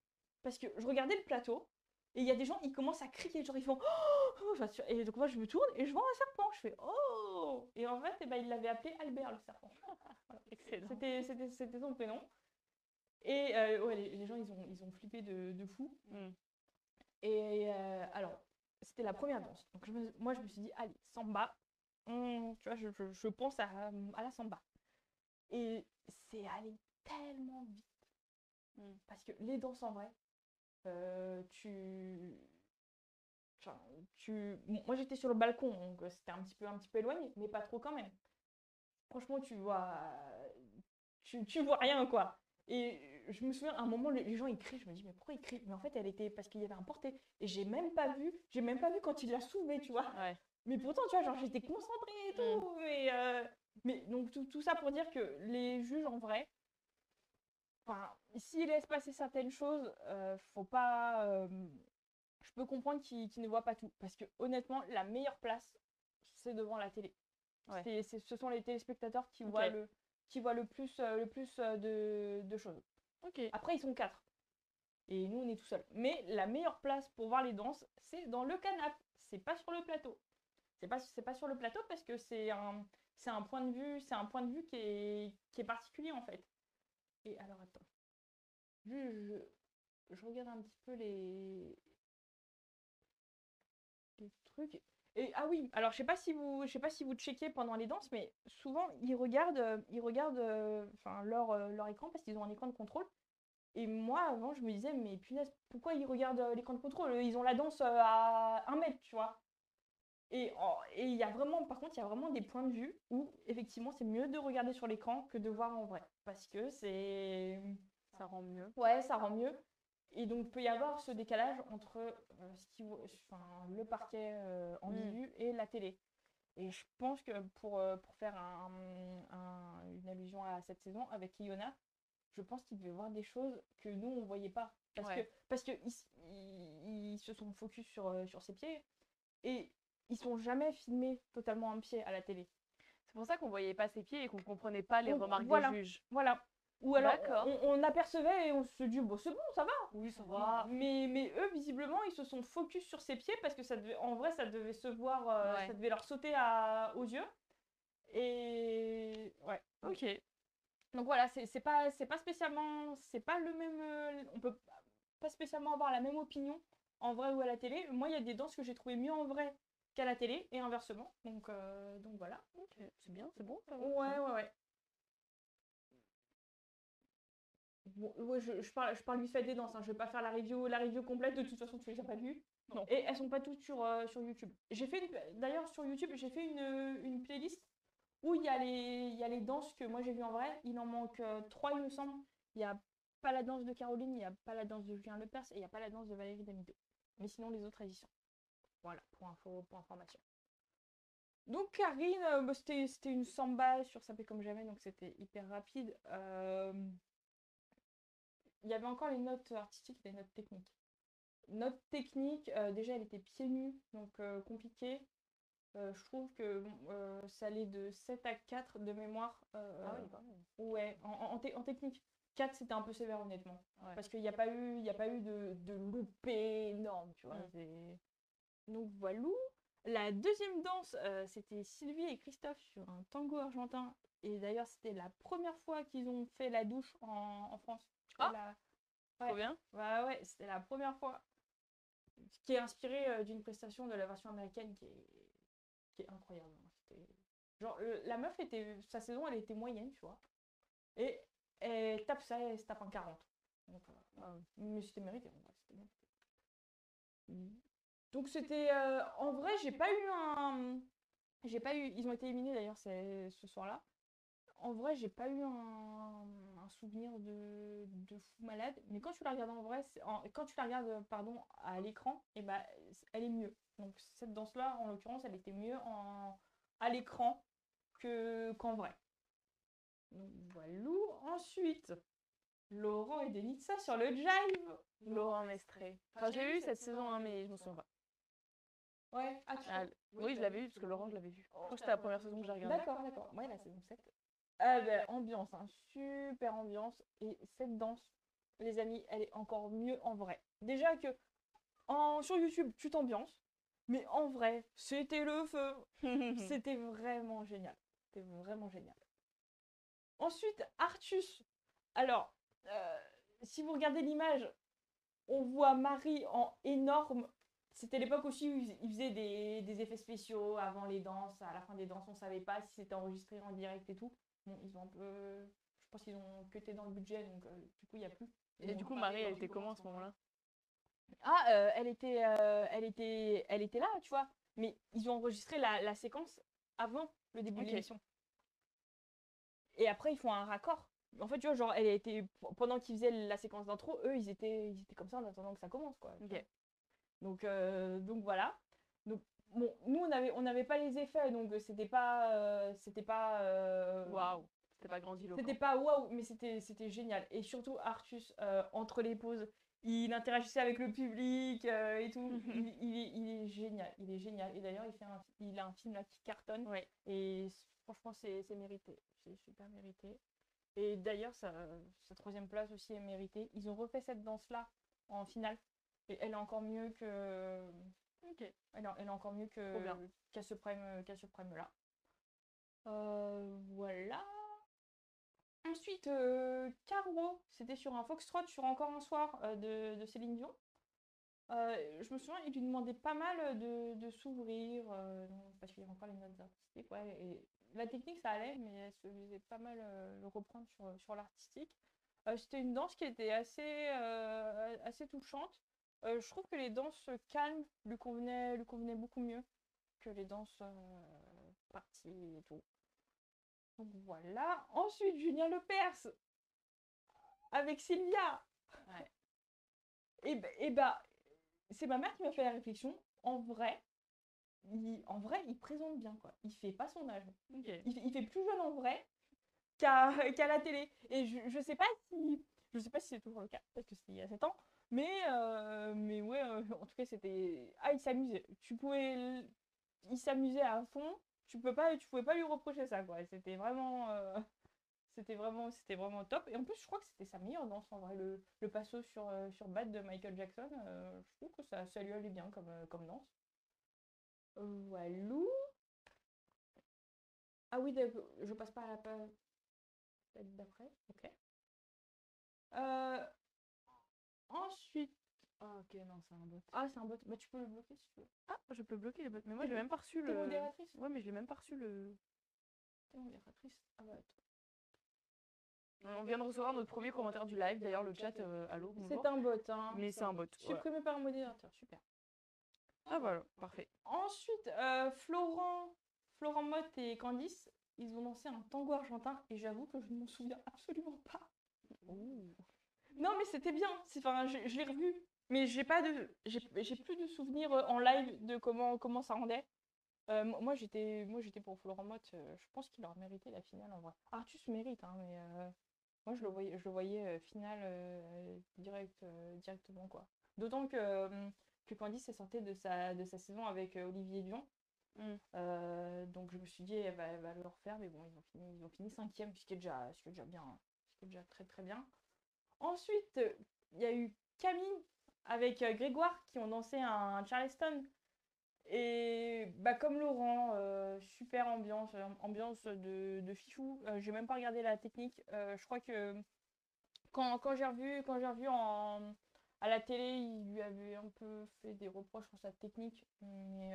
parce que je regardais le plateau, et il y a des gens, ils commencent à crier, genre ils font oh, et donc moi, je me tourne et je vois un serpent. Je fais oh. Et en fait, eh ben, ils l'avaient appelé Albert le serpent. Voilà. Excellent. C'était son prénom. Et ouais, les gens, ils ont flippé de fou. Et alors, c'était la première danse. Donc moi, je me suis dit, allez, samba. Tu vois, je pense à la samba. Et c'est allé tellement vite. Parce que les danses en vrai, enfin, bon, moi, j'étais sur le balcon, donc c'était un petit peu éloigné, mais pas trop quand même. Franchement, tu vois rien, quoi. Et je me souviens, à un moment, les gens, ils crient. Je me dis, mais pourquoi ils crient? Mais en fait, elle était parce qu'il y avait un porté. Et j'ai même pas vu quand il l'a soulevé, tu vois. Ouais. Mais pourtant, tu vois, genre, j'étais concentrée et tout. Mais donc, tout ça pour dire que les juges, en vrai, enfin, s'ils laissent passer certaines choses, faut pas. Je peux comprendre qu'ils ne voient pas tout. Parce que, honnêtement, la meilleure place, c'est devant la télé. Ouais. Ce sont les téléspectateurs qui Ok. voient le plus de choses. Ok. Après, ils sont 4. Et nous, on est tout seuls. Mais la meilleure place pour voir les danses, c'est dans le canapé. C'est pas sur le plateau. C'est pas sur le plateau parce que c'est un point de vue, qui est particulier en fait. Et alors attends. Je regarde un petit peu les trucs. Et ah oui, alors je sais pas si vous checkez pendant les danses, mais souvent ils regardent enfin leur écran parce qu'ils ont un écran de contrôle. Et moi avant je me disais mais punaise pourquoi ils regardent l'écran de contrôle? Ils ont la danse à 1 mètre, tu vois. Et il y a vraiment, par contre, il y a vraiment des points de vue où effectivement c'est mieux de regarder sur l'écran que de voir en vrai. Parce que Ça rend mieux. ouais, ça rend mieux. Et donc, il peut y avoir ce décalage entre enfin, le parquet en visu et la télé. Et je pense que pour faire une allusion à cette saison avec Iona, je pense qu'il devait voir des choses que nous, on ne voyait pas. Parce que ils se sont focus sur ses pieds et ils sont jamais filmés totalement un pied à la télé. C'est pour ça qu'on voyait pas ses pieds et qu'on comprenait pas les remarques Voilà, des juges. voilà. Ou alors D'accord. on apercevait et on se dit bon c'est bon ça va. Oui, ça va. Mais eux visiblement ils se sont focus sur ses pieds parce que en vrai ça devait se voir, Ouais. ça devait leur sauter aux yeux. Et ouais. Ok. Donc voilà, c'est pas spécialement, c'est pas le même, on peut pas spécialement avoir la même opinion en vrai ou à la télé. Moi il y a des danses que j'ai trouvé mieux en vrai qu'à la télé et inversement. Donc voilà. Ok. C'est bien, c'est bon. Ça va. Ouais. Bon, ouais, je parle vite fait des danses, hein. Je vais pas faire la review complète, de toute façon tu les as pas vues. Non. Et elles sont pas toutes sur YouTube. D'ailleurs sur YouTube, j'ai fait une playlist où il y a les danses que moi j'ai vues en vrai. Il en manque 3 il me semble. Il n'y a pas la danse de Caroline, il n'y a pas la danse de Julien Lepers et il n'y a pas la danse de Valérie Damido. Mais sinon les autres elles y sont. Voilà, pour information. Donc Karine, bah, c'était une samba sur Sapé comme jamais, donc c'était hyper rapide. Il y avait encore les notes artistiques et les notes techniques. Notes techniques, déjà elle était pieds nus, donc compliqué. Je trouve que bon, ça allait de 7 à 4 de mémoire. Ah oui, quand même. Ouais, en technique. 4 c'était un peu sévère honnêtement. Ouais. Parce qu'il n'y a pas eu de loupé énorme, tu vois. Donc voilà. La deuxième danse, c'était Sylvie et Christophe sur un tango argentin. Et d'ailleurs, c'était la première fois qu'ils ont fait la douche en France. Ah, ouais. Trop bien. Ouais, c'était la première fois. Qui est inspiré d'une prestation de la version américaine qui est incroyable. Genre, la meuf sa saison, elle était moyenne, tu vois. Et elle tape ça, elle se tape un 40. Donc, mais c'était mérité, en vrai, c'était bien. Donc c'était en vrai, j'ai pas eu Ils ont été éliminés d'ailleurs ce soir-là. En vrai, j'ai pas eu un souvenir de fou malade, mais quand tu la regardes en vrai, quand tu la regardes pardon, à l'écran, et ben, elle est mieux. Donc cette danse-là, en l'occurrence, elle était mieux à l'écran qu'en vrai. Donc voilà. Ensuite, Laurent et Denitsa sur le jive. Laurent Mestré. Enfin, j'ai vu cette saison 1, mais je me souviens pas. Ouais, Oui, je l'avais vu, parce que Laurent, je l'avais vu. Je crois que c'était la première saison que j'ai regardée. d'accord. Ouais, la saison 7. Ah ben, ambiance, hein, super ambiance. Et cette danse, les amis, elle est encore mieux en vrai. Déjà que sur YouTube, tu t'ambiances, mais en vrai, c'était le feu. C'était vraiment génial. C'était vraiment génial. Ensuite, Artus. Alors, si vous regardez l'image, on voit Marie en énorme. C'était l'époque aussi où ils faisaient des effets spéciaux avant les danses. À la fin des danses, on savait pas si c'était enregistré en direct et tout. Bon, ils ont un peu. Je pense qu'ils ont cuté dans le budget, donc du coup, il n'y a plus. Et du coup, Marie, elle était comment à ce moment-là? Ah, elle était là, tu vois. Mais ils ont enregistré la séquence avant le début de l'émission. Et après, ils font un raccord. En fait, tu vois, genre, elle a été. Pendant qu'ils faisaient la séquence d'intro, eux, ils étaient comme ça en attendant que ça commence, quoi. Ok. Donc voilà. Donc, bon, nous, on n'avait pas les effets, donc c'était pas. Waouh, c'était pas grandiloquent. C'était pas waouh, mais c'était génial. Et surtout, Artus, entre les pauses, il interagissait avec le public et tout. Il est génial. Il est génial. Et d'ailleurs, il a un film là qui cartonne. Ouais. Et franchement, c'est mérité. C'est super mérité. Et d'ailleurs, sa troisième place aussi est méritée. Ils ont refait cette danse-là en finale. Et elle est encore mieux que. Ok. Elle est encore mieux Trop bien. qu'à ce prime-là. Voilà. Ensuite, Caro, c'était sur un foxtrot sur Encore un soir de Céline Dion. Je me souviens, il lui demandait pas mal de s'ouvrir, parce qu'il y a encore les notes artistiques. Ouais, et la technique, ça allait, mais elle se faisait pas mal le reprendre sur l'artistique. C'était une danse qui était assez touchante. Je trouve que les danses calmes lui convenaient beaucoup mieux que les danses parties et tout. Donc voilà. Ensuite, Julien Lepers avec Sylvia. Ouais. Et bah, c'est ma mère qui m'a fait la réflexion. En vrai, il présente bien, quoi. Il fait pas son âge. Ok. Il fait plus jeune en vrai qu'à la télé. Et je sais pas si c'est toujours le cas, parce que c'était il y a 7 ans. Mais ouais, en tout cas, c'était. Ah, il s'amusait. Il s'amusait à fond. Tu pouvais pas lui reprocher ça, quoi. C'était vraiment top. Et en plus, je crois que c'était sa meilleure danse en vrai. Le passo sur Bad de Michael Jackson, je trouve que ça lui allait bien comme danse. Walou. Ah oui, je passe pas à la page d'après. Ok. Ensuite. Ah, ok, non, c'est un bot. Ah, c'est un bot. Bah, tu peux le bloquer si tu veux. Ah, je peux bloquer les bots. Mais moi, j'ai même pas reçu T'es le. modératrice? Ouais, mais je l'ai même pas reçu le. T'es modératrice? Ah bah attends. On vient de recevoir notre premier commentaire du live. D'ailleurs, le chat, allô, bonjour. C'est un bot, hein. Mais c'est un bot. Voilà. Supprimé par un modérateur, super. Ah, voilà, parfait. Ensuite, Florent Motte et Candice, ils ont lancé un tango argentin et j'avoue que je ne m'en souviens absolument pas. Ouh. Non, mais c'était bien. Enfin, je l'ai revu, mais j'ai plus de souvenirs en live de comment ça rendait. Moi, j'étais pour Florent Motte. Je pense qu'il aurait mérité la finale en vrai. Artus mérite, hein, mais moi, je le voyais finale directement, quoi. D'autant que Candice est sortie de sa saison avec Olivier Dion. Donc je me suis dit, elle va le refaire, mais bon, ils ont fini 5e, ce qui est déjà bien, hein. Ce qui est déjà très très bien. Ensuite, il y a eu Camille avec Grégoire qui ont dansé un Charleston. Et bah, comme Laurent, super ambiance de fifou. J'ai même pas regardé la technique. Je crois que quand j'ai revu à la télé, il lui avait un peu fait des reproches sur sa technique. Mais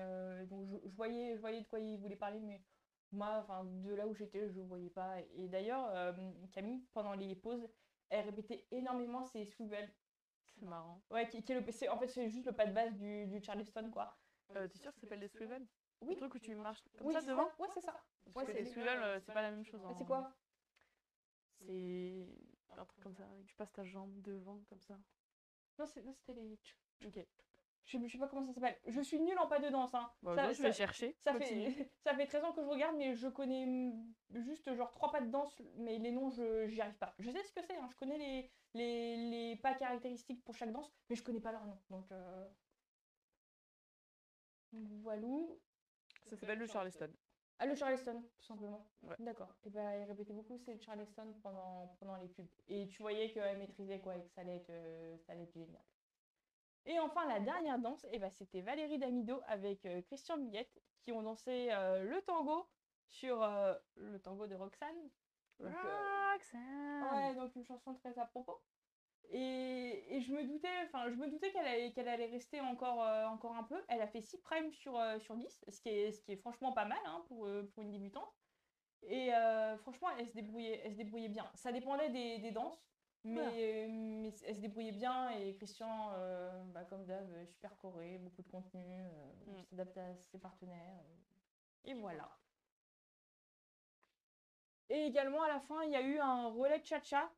donc je voyais de quoi il voulait parler, mais moi, enfin, de là où j'étais, je ne voyais pas. Et d'ailleurs, Camille, pendant les pauses, elle répétait énormément ses swivel. C'est marrant. Ouais, en fait, c'est juste le pas de base du Charleston, quoi. T'es sûr que ça s'appelle des Swivel? Oui. Le truc où tu marches comme Oui, ça c'est devant. Ouais, c'est ça. Parce Ouais, que c'est les festival, c'est pas la même chose. C'est quoi? C'est un truc comme ça. Tu passes ta jambe devant comme ça. Non, c'était les. Ok. Je sais pas comment ça s'appelle. Je suis nulle en pas de danse. Hein. Bon, je vais chercher. Ça Continue. ça fait 13 ans que je regarde, mais je connais juste genre 3 pas de danse, mais les noms, j'y arrive pas. Je sais ce que c'est, hein. Je connais les pas caractéristiques pour chaque danse, mais je connais pas leur nom. Donc, Walou. Ça s'appelle le Charleston. Ah, le Charleston, tout simplement. Ouais. D'accord. Et ben, il répétait beaucoup, c'est le Charleston pendant les pubs. Et tu voyais qu'elle maîtrisait quoi, et que ça allait être génial. Et enfin, la dernière danse, eh ben, c'était Valérie Damido avec Christian Millette qui ont dansé le tango sur le tango de Roxane. Donc, Roxane. ouais, donc une chanson très à propos. Et je me doutais qu'elle allait rester encore un peu. Elle a fait 6 primes sur 10, ce qui est franchement pas mal hein, pour une débutante. Et franchement, elle se débrouillait bien. Ça dépendait des danses, mais elle se débrouillait bien. Et Christian, comme d'hab, super choré, beaucoup de contenu, s'adapte à ses partenaires. Et voilà. Et également, à la fin, il y a eu un relais de cha-cha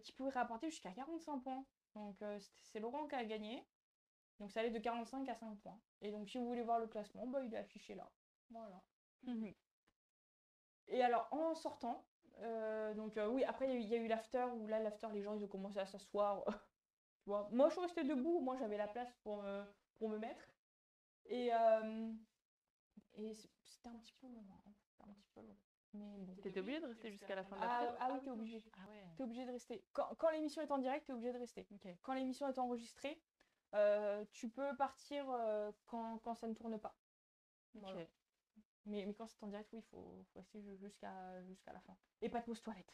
qui pouvait rapporter jusqu'à 45 points. Donc, c'est Laurent qui a gagné. Donc, ça allait de 45 à 5 points. Et donc, si vous voulez voir le classement, il est affiché là. Voilà. Et alors, en sortant, oui, après, il y a eu l'after, où là, l'after, les gens, ils ont commencé à s'asseoir. Tu vois. Moi, je suis restée debout, moi, j'avais la place pour me mettre. Et c'était un petit peu long. Hein. C'était un petit peu long. Mais bon. T'étais obligée de rester jusqu'à la fin de l'after? Ah oui, t'es obligé. Ah ouais. T'es obligé de rester. Quand l'émission est en direct, t'es obligé de rester. Ok. Quand l'émission est enregistrée, tu peux partir quand ça ne tourne pas. Voilà. Ok. Mais quand c'est en direct, oui, il faut rester jusqu'à la fin. Et pas de pause toilette.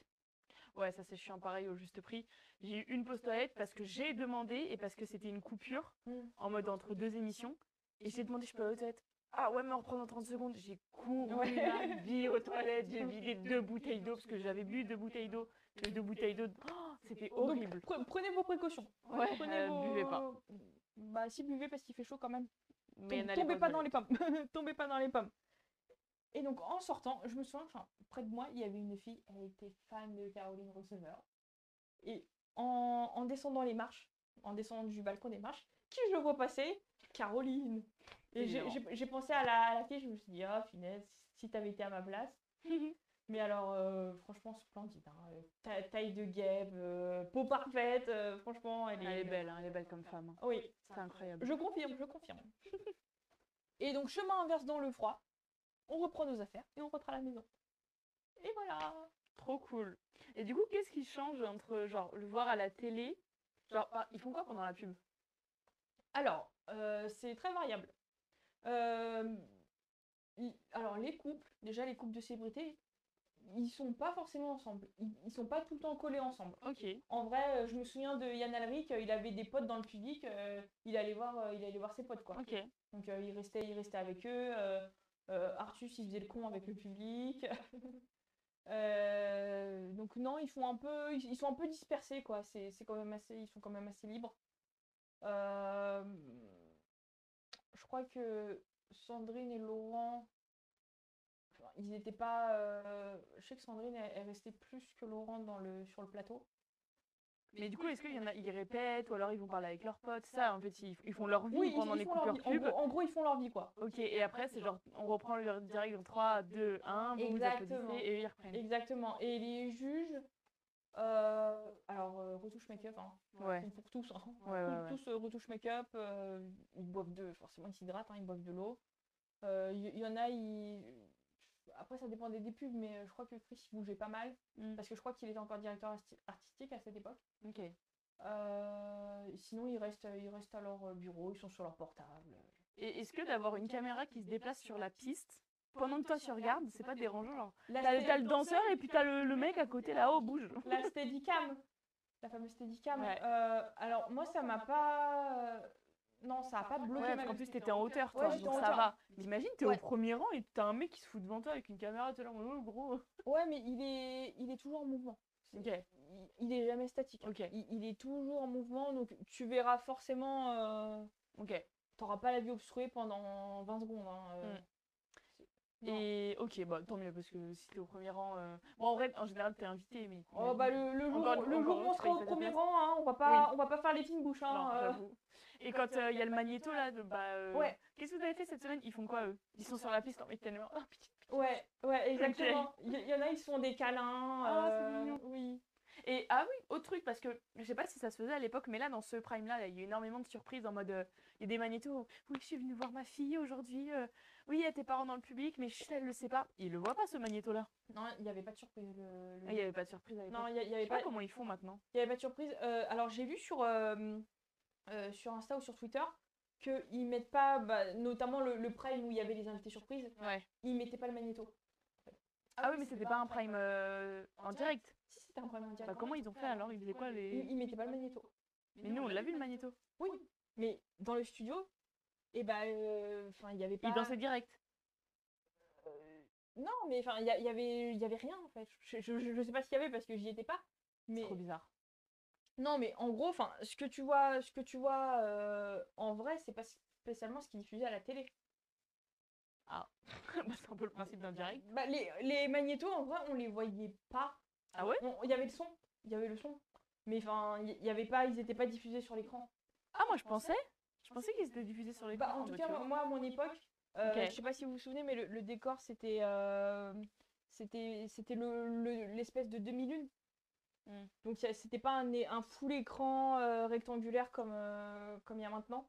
Ouais, ça c'est chiant, pareil au juste prix. J'ai eu une pause toilette parce que j'ai demandé et parce que c'était une coupure en mode entre deux émissions. Et j'ai demandé, je peux aller aux toilettes. Ah ouais, mais on reprend dans 30 secondes. J'ai couru ma vie aux toilettes, j'ai vidé 2 bouteilles d'eau parce que j'avais bu 2 bouteilles d'eau. Les 2 bouteilles d'eau, c'était horrible. Donc, prenez vos précautions. Ouais, buvez pas. Bah si, buvez parce qu'il fait chaud quand même. Mais Tombez pas dans les pommes. Tombez pas dans les pommes. Et donc en sortant, je me souviens, près de moi, il y avait une fille, elle était fan de Caroline Rosemer. Et en descendant les marches, en descendant du balcon des marches, qui je vois passer? Caroline. Et j'ai pensé à la fille, je me suis dit, ah, finesse, si t'avais été à ma place. Mais alors, franchement, splendide. Hein. Taille de guêpe, peau parfaite, franchement, elle est belle, hein, elle est belle comme femme. Hein. Oui. C'est incroyable. Je confirme. Et donc, chemin inverse dans le froid, on reprend nos affaires et on rentre à la maison. Et voilà. Trop cool. Et du coup, qu'est-ce qui change entre genre le voir à la télé, genre ils font quoi pendant la pub? Alors, c'est très variable. Alors les couples de célébrités, ils sont pas forcément ensemble. Ils sont pas tout le temps collés ensemble. Ok. En vrai, je me souviens de Yann Alric, il avait des potes dans le public, il allait voir ses potes quoi. Ok. Donc il restait avec eux. Artus, il faisait le con avec le public. Donc non, ils sont un peu dispersés quoi. Ils sont quand même assez libres. Je crois que Sandrine et Laurent, ils n'étaient pas. Je sais que Sandrine elle restait plus que Laurent sur le plateau. Mais du coup, est-ce qu'il y en a, ils répètent ou alors ils vont parler avec leurs potes, ça en fait, ils font leur vie Oui, pendant les coupures pub. En gros, ils font leur vie quoi. Ok, et après, c'est genre, on reprend le direct dans 3, 2, 1, vous vous applaudissez et ils reprennent. Exactement. Et les juges, retouche make-up, hein. Ouais. Pour tous, hein. Ouais. Tous retouche make-up, ils boivent forcément ils s'hydratent, hein, ils boivent de l'eau. Il y en a, après ça dépendait des pubs, mais je crois que Chris il bougeait pas mal, parce que je crois qu'il était encore directeur artistique à cette époque. Ok. Sinon ils restent à leur bureau, ils sont sur leur portable. Et est-ce que d'avoir une caméra qui se déplace sur la piste pendant que toi tu regardes, c'est pas dérangeant genre t'as le danseur et puis t'as le mec à côté là-haut bouge. La Steadicam, la fameuse Steadicam. Ouais. Alors moi ça m'a pas non, ça a pas bloqué. Ouais, parce qu'en plus t'étais en hauteur, toi, donc ça va. Mais imagine, t'es au premier rang et t'as un mec qui se fout devant toi avec une caméra, t'es là, oh gros. Ouais, mais il est toujours en mouvement. Ok. Il est jamais statique. Ok. Il est toujours en mouvement, donc tu verras forcément. Ok. t'auras pas la vue obstruée pendant 20 secondes. Hein, non. Et ok, bah tant mieux parce que si t'es au premier rang. Bon, en vrai, en général, t'es invité, mais. Oh, bah, le jour, Encore une- le jour encore où une on fois, sera tu au payes ta premier place. rang, hein, on va pas faire les fines bouches. Non, Hein, j'avoue. Et quand il y a le magnéto là, Ouais. qu'est-ce que vous avez fait cette semaine? Ils font quoi eux? Ils sont sur la piste en tellement. Oh, putain. Ouais, exactement. Il y en a, ils se font des câlins. Ah, c'est mignon. Oui. Et ah oui, autre truc, parce que je sais pas si ça se faisait à l'époque, mais là, dans ce prime-là, il y a eu énormément de surprises en mode. Il y a des magnétos. Oui, je suis venue voir ma fille aujourd'hui. Oui, il y a tes parents dans le public, mais chut, elle le sait pas. Il le voit pas ce magnéto-là. Non, il n'y avait pas de surprise. Ah, il y avait pas de surprise à l'époque. Non, il y Je avait sais pas pas, comment ils font maintenant. il y avait pas de surprise. Alors, j'ai vu sur Insta ou sur Twitter qu'ils mettent pas, bah, notamment le Prime où il y avait les invités surprises, Ouais. ils mettaient pas le magnéto. Ah oui, mais c'était pas un prime en direct. Si, c'était un Prime en direct. Bah, comment ils ont fait alors? Ils faisaient quoi les. Ils mettaient pas le magnéto. Mais nous, on l'a vu le magnéto. Oui, mais dans le studio, et bah, il y avait pas. Ils dansaient direct. Non, mais enfin, il y avait rien en fait. Je sais pas s'il y avait parce que j'y étais pas. C'est Mais trop bizarre. non, mais en gros, enfin, ce que tu vois en vrai, c'est pas spécialement ce qui est diffusé à la télé. Ah. Bah, c'est un peu le principe d'un direct. Bah, les magnétos, en vrai, on les voyait pas. Ah ouais? Il y avait le son, il y avait le son. Mais enfin, il y avait pas, ils étaient pas diffusés sur l'écran. Ah, moi je pensais. Je pensais qu'ils étaient diffusés sur l'écran. Bah, en tout Bah, cas, tu vois. moi, à mon époque, Ok. je sais pas si vous vous souvenez, mais le décor, c'était l'espèce de demi-lune. Hmm. Donc, c'était pas un full écran rectangulaire comme il y a maintenant.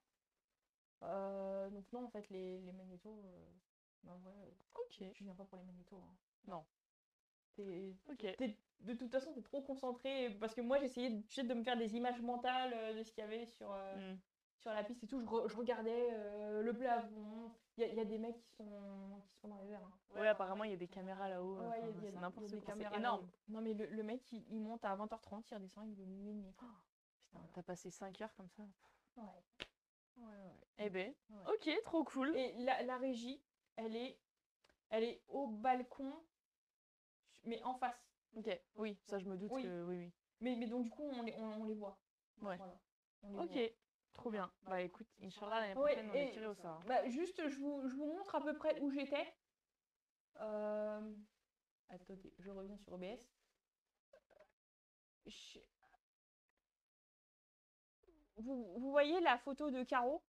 Donc, non, en fait, les magnétos, bah, en vrai, Ok. tu viens pas pour les magnétos. Hein. Non. Ok. De toute façon, t'es trop concentré. Parce que moi, j'essayais de me faire des images mentales de ce qu'il y avait Hmm. sur la piste et tout. Je regardais le plafond. Il y a des mecs qui sont dans les airs. Hein. Ouais, apparemment il y a des caméras là-haut. Ouais, enfin, il y a c'est des n'importe quoi. caméras C'est énorme. là-haut. Non, mais le mec, il monte à 20h30, il redescend, il est minuit et demi. Putain, t'as passé 5 heures comme ça. Ouais. Ouais. Eh ben, Ouais. ok, trop cool. Et la régie, elle est au balcon, mais en face. Ok, oui, ça je me doute Oui. que oui. Mais donc, du coup, on les voit. Ouais. Voilà. On les Ok, voit. trop bien. Bah écoute, Inch'Allah, l'année Ouais, prochaine, on est tiré au sort. bah, juste, je vous montre à peu près où j'étais. Attendez, je reviens sur OBS. Je- Vous voyez la photo de Caro?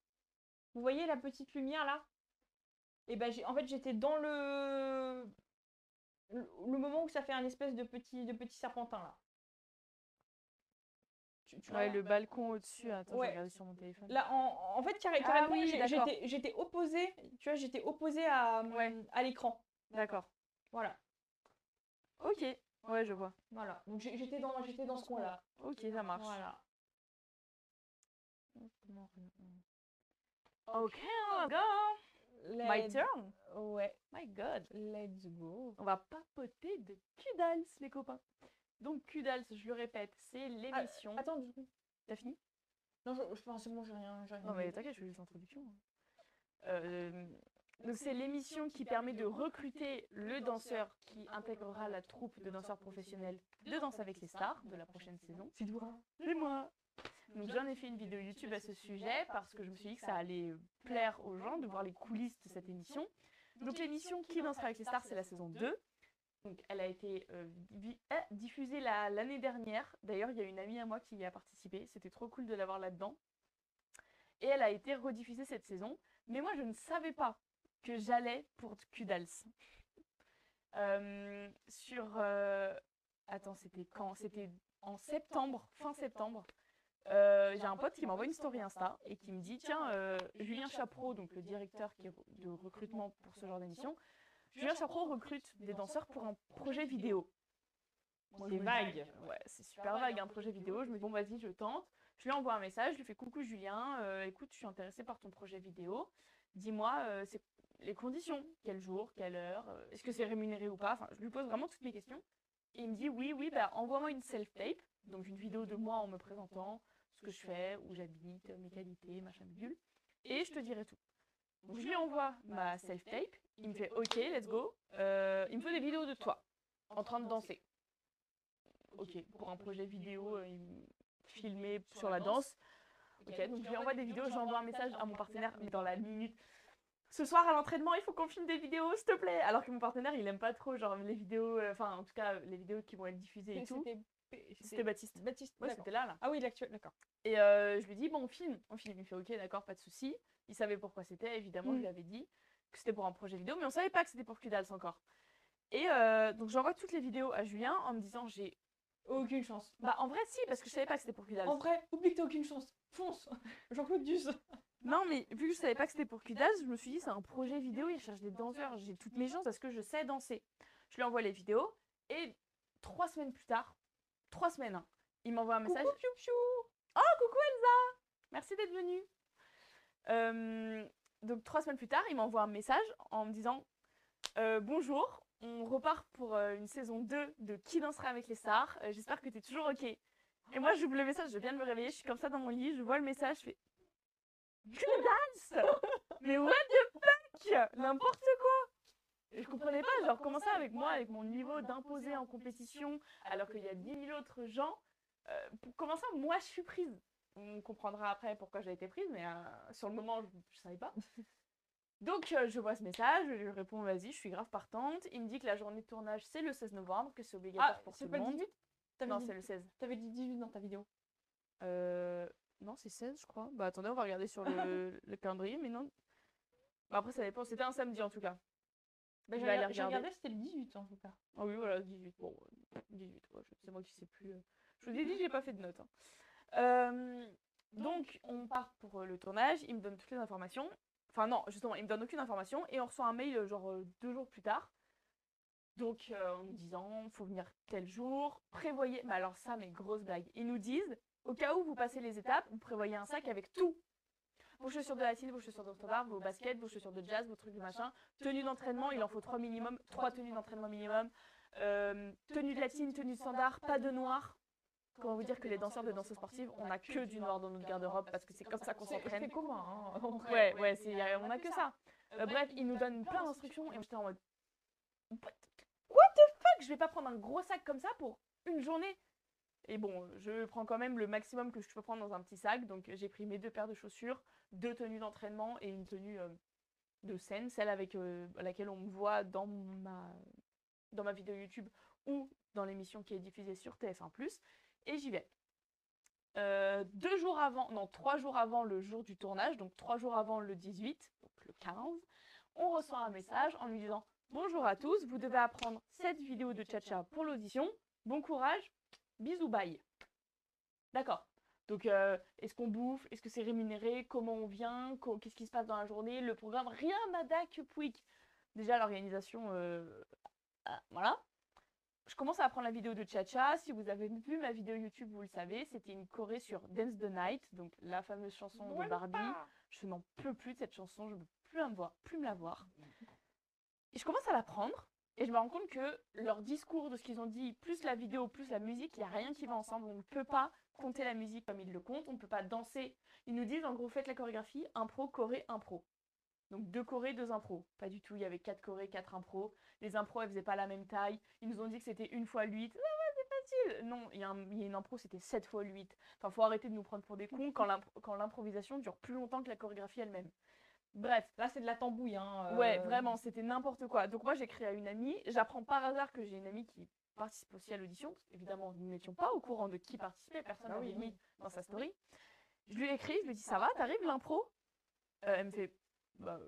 Vous voyez la petite lumière là? Et ben, en fait, j'étais dans le moment où ça fait un espèce de petit serpentin là. Tu Ouais, vois, le balcon au-dessus. Attends, je Ouais. vais regarder sur mon téléphone. là, en fait, Ah carrément, oui, d'accord. j'étais opposée, tu vois, j'étais opposée à, Ouais. à l'écran. D'accord. Voilà. Ok, ouais, je vois. Voilà. Donc j'étais dans ce coin-là. Ok, ça marche. Voilà. Ok, let's go. My Let's- turn. Ouais. My god. Let's go. On va papoter de Kudals, les copains. Donc Kudals, je le répète, c'est l'émission. Attends, du coup. T'as fini? Non, enfin, c'est bon, j'ai rien. Non mais t'inquiète, je fais juste l'introduction. Donc c'est l'émission qui permet de recruter le danseur qui intégrera la troupe de danseurs professionnels de Danse avec les stars de la prochaine saison. C'est toi. C'est moi. Donc j'en ai fait une vidéo YouTube à ce sujet parce que je me suis dit que ça allait plaire aux gens de voir les coulisses de cette émission. Donc l'émission Qui dansera avec les stars, c'est la saison 2. Donc elle a été diffusée l'année dernière. D'ailleurs, il y a une amie à moi qui y a participé. C'était trop cool de l'avoir là-dedans. Et elle a été rediffusée cette saison. Mais moi, je ne savais pas que j'allais pour Kudals. Attends, c'était quand? C'était en septembre, fin septembre. J'ai un pote qui m'envoie une story Insta et qui me dit tiens, Julien Chapreau, donc le directeur de recrutement pour ce genre d'émission, Julien Chapreau recrute des danseurs pour un projet vidéo. C'est vague. Ouais, c'est super vague un projet vidéo. Je me dis bon vas-y, je tente. Je lui envoie un message, je lui fais coucou Julien, écoute, je suis intéressée par ton projet vidéo. Dis-moi c'est les conditions, quel jour, quelle heure, est-ce que c'est rémunéré ou pas. Enfin, je lui pose vraiment toutes mes questions. Et il me dit oui, bah envoie-moi une self-tape, donc une vidéo de moi en me présentant, ce que je fais, où j'habite, mes qualités, machin bidule, et je te dirai tout. Donc je lui envoie ma self-tape, il me fait ok, let's go, il me fait des vidéos de toi, en train de danser. Ok, pour un projet vidéo filmé sur la danse, Ok, donc je lui envoie des vidéos, j'envoie un message à mon partenaire, mais dans la minute. Ce soir à l'entraînement, il faut qu'on filme des vidéos, s'il te plaît. Alors que mon partenaire, il aime pas trop, genre les vidéos, enfin en tout cas les vidéos qui vont être diffusées et tout. C'était Baptiste. Baptiste, Ouais, c'était là. Ah oui, l'actuel, d'accord. Et je lui dis, bon, on filme. On filme. Il fait, ok, d'accord, pas de souci. Il savait pourquoi c'était, évidemment, je lui avais dit que c'était pour un projet vidéo, mais on savait pas que c'était pour Kudals encore. Et donc j'envoie toutes les vidéos à Julien en me disant, j'ai aucune chance. Bah en vrai, si, parce que je savais pas que c'était pour Kudals. En vrai, oublie que t'as aucune chance. Fonce. Jean-Claude Duss. Non, mais vu que je savais pas que c'était pour Kudals, je me suis dit, c'est un projet vidéo, il cherche des danseurs. J'ai toutes mes chances parce que je sais danser. Je lui envoie les vidéos et 3 semaines plus tard, 3 semaines, hein, il m'envoie un message. Coucou, piou, piou. Oh, coucou Elsa! Merci d'être venue. Donc 3 semaines plus tard, il m'envoie un message en me disant bonjour, on repart pour une saison 2 de Qui dansera avec les stars. J'espère que tu es toujours ok. Et moi, j'ouvre le message, je viens de me réveiller, je suis comme ça dans mon lit, je vois le message, je fais Kudals! Mais what the fuck! N'importe quoi! Et je comprenais pas, genre comment ça avec moi, avec mon niveau d'imposer en compétition, alors qu'il y a 10 000 autres gens, comment ça moi je suis prise? On comprendra après pourquoi j'ai été prise, mais sur le moment je savais pas. Donc je vois ce message, je lui réponds vas-y, je suis grave partante. Il me dit que la journée de tournage c'est le 16 novembre, que c'est obligatoire pour tout le monde. C'est pas le 18? Non, c'est le 16. T'avais dit 18 dans ta vidéo. Non, c'est 16 je crois. Bah attendez, on va regarder sur le calendrier, mais non. Bah, après ça dépend, c'était un samedi en tout cas. Bah, j'ai regardé, c'était le 18 en tout cas. Ah oui, voilà, 18. Bon, 18, ouais, c'est moi qui sais plus. Je vous ai dit, j'ai pas fait de notes. Hein. Donc, on part pour le tournage, il me donne toutes les informations. Enfin, non, justement, il me donne aucune information et on reçoit un mail, genre 2 jours plus tard. Donc, en nous disant, faut venir tel jour, prévoyez. Mais alors, ça, mes grosses blagues. Ils nous disent, au cas où vous passez les étapes, vous prévoyez un sac avec tout. Vos chaussures de latine, vos chaussures de standard, vos baskets, vos chaussures de jazz, vos trucs de machin. Tenue d'entraînement, il en faut 3 minimum, 3 tenues d'entraînement minimum. Tenue de latine, tenue de standard, pas de noir. Comment vous dire que les danseurs de danse sportive, on a que du noir dans notre garde-robe parce que c'est comme ça qu'on s'entraîne. C'est commun, hein. Ouais, on a que ça. Bref, ils nous donnent plein d'instructions et j'étais en mode What the fuck? Je vais pas prendre un gros sac comme ça pour une journée. Et bon, je prends quand même le maximum que je peux prendre dans un petit sac. Donc j'ai pris mes 2 paires de chaussures, 2 tenues d'entraînement et une tenue de scène, celle avec laquelle on me voit dans ma vidéo YouTube ou dans l'émission qui est diffusée sur TF1+. Et j'y vais. 2 jours avant, non 3 jours avant le jour du tournage, donc 3 jours avant le 18, donc le 15, on reçoit un message en lui disant bonjour à tous, vous devez apprendre cette vidéo de cha-cha pour l'audition. Bon courage, bisous, bye. D'accord. Donc, est-ce qu'on bouffe? Est-ce que c'est rémunéré? Comment on vient? Qu'est-ce qui se passe dans la journée? Le programme? Rien nada que pouic. Déjà, l'organisation, voilà. Je commence à apprendre la vidéo de cha-cha. Si vous avez vu ma vidéo YouTube, vous le savez, c'était une choré sur Dance the Night, donc la fameuse chanson de Barbie. Je n'en peux plus de cette chanson, je ne peux plus me la voir. Et je commence à l'apprendre. Et je me rends compte que leur discours de ce qu'ils ont dit, plus la vidéo, plus la musique, il n'y a rien qui va ensemble. On ne peut pas compter la musique comme ils le comptent, on ne peut pas danser. Ils nous disent en gros, faites la chorégraphie, impro, choré, impro. Donc 2 chorés, 2 impros. Pas du tout, il y avait 4 chorés, 4 impros. Les impros, elles faisaient pas la même taille. Ils nous ont dit que c'était 1 fois 8. Ah ouais, c'est facile. Non, il y a une impro, c'était 7 fois 8. Enfin, faut arrêter de nous prendre pour des cons quand l'improvisation dure plus longtemps que la chorégraphie elle-même. Bref. Là, c'est de la tambouille, hein. Ouais, vraiment, c'était n'importe quoi. Donc moi, j'écris à une amie. J'apprends par hasard que j'ai une amie qui participe aussi à l'audition. Évidemment, nous n'étions pas au courant de qui participait. Personne n'avait mis dans sa story. Je lui écris, je lui dis, ça va, t'arrives l'impro? Elle me fait, bah,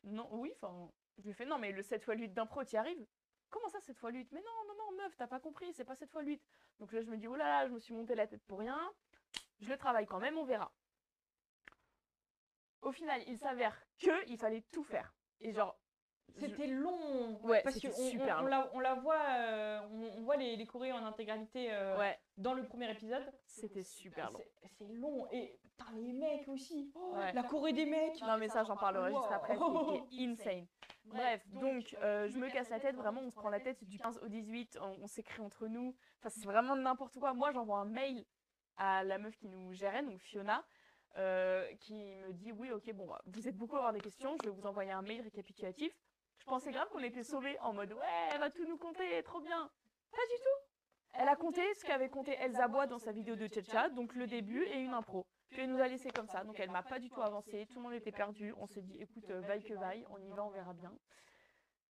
non, oui, enfin, je lui fais, non, mais le 7 x 8 d'impro, t'y arrives? Comment ça, 7 x 8? Mais non, meuf, t'as pas compris, c'est pas 7 x 8. Donc là, je me dis, oh là là, je me suis monté la tête pour rien. Je le travaille quand même, on verra. Au final, il s'avère qu'il fallait tout faire. Et genre... C'était long. Ouais, parce que super long. On la voit, on voit les chorés en intégralité dans le premier épisode. C'était super long. C'est long. Et putain, les mecs aussi. Ouais. La choré des mecs. Non, mais ça, j'en parlerai juste après. C'était insane. Bref, donc, je me casse la tête. Vraiment, on se prend la tête du 15 au 18. On s'écrit entre nous. Enfin, c'est vraiment n'importe quoi. Moi, j'envoie un mail à la meuf qui nous gérait, donc Fiona. Qui me dit oui ok bon vous êtes beaucoup à avoir des questions, je vais vous envoyer un mail récapitulatif. Je pensais grave qu'on était sauvés en mode ouais elle va tout nous compter, trop bien. Pas du tout. Elle a compté ce qu'avait compté Elsa Bois dans sa vidéo de cha-cha, donc le début et une impro. Puis elle nous a laissé comme ça, donc elle m'a pas du tout avancé, tout le monde était perdu, on s'est dit écoute, vaille que vaille, on y va, on verra bien.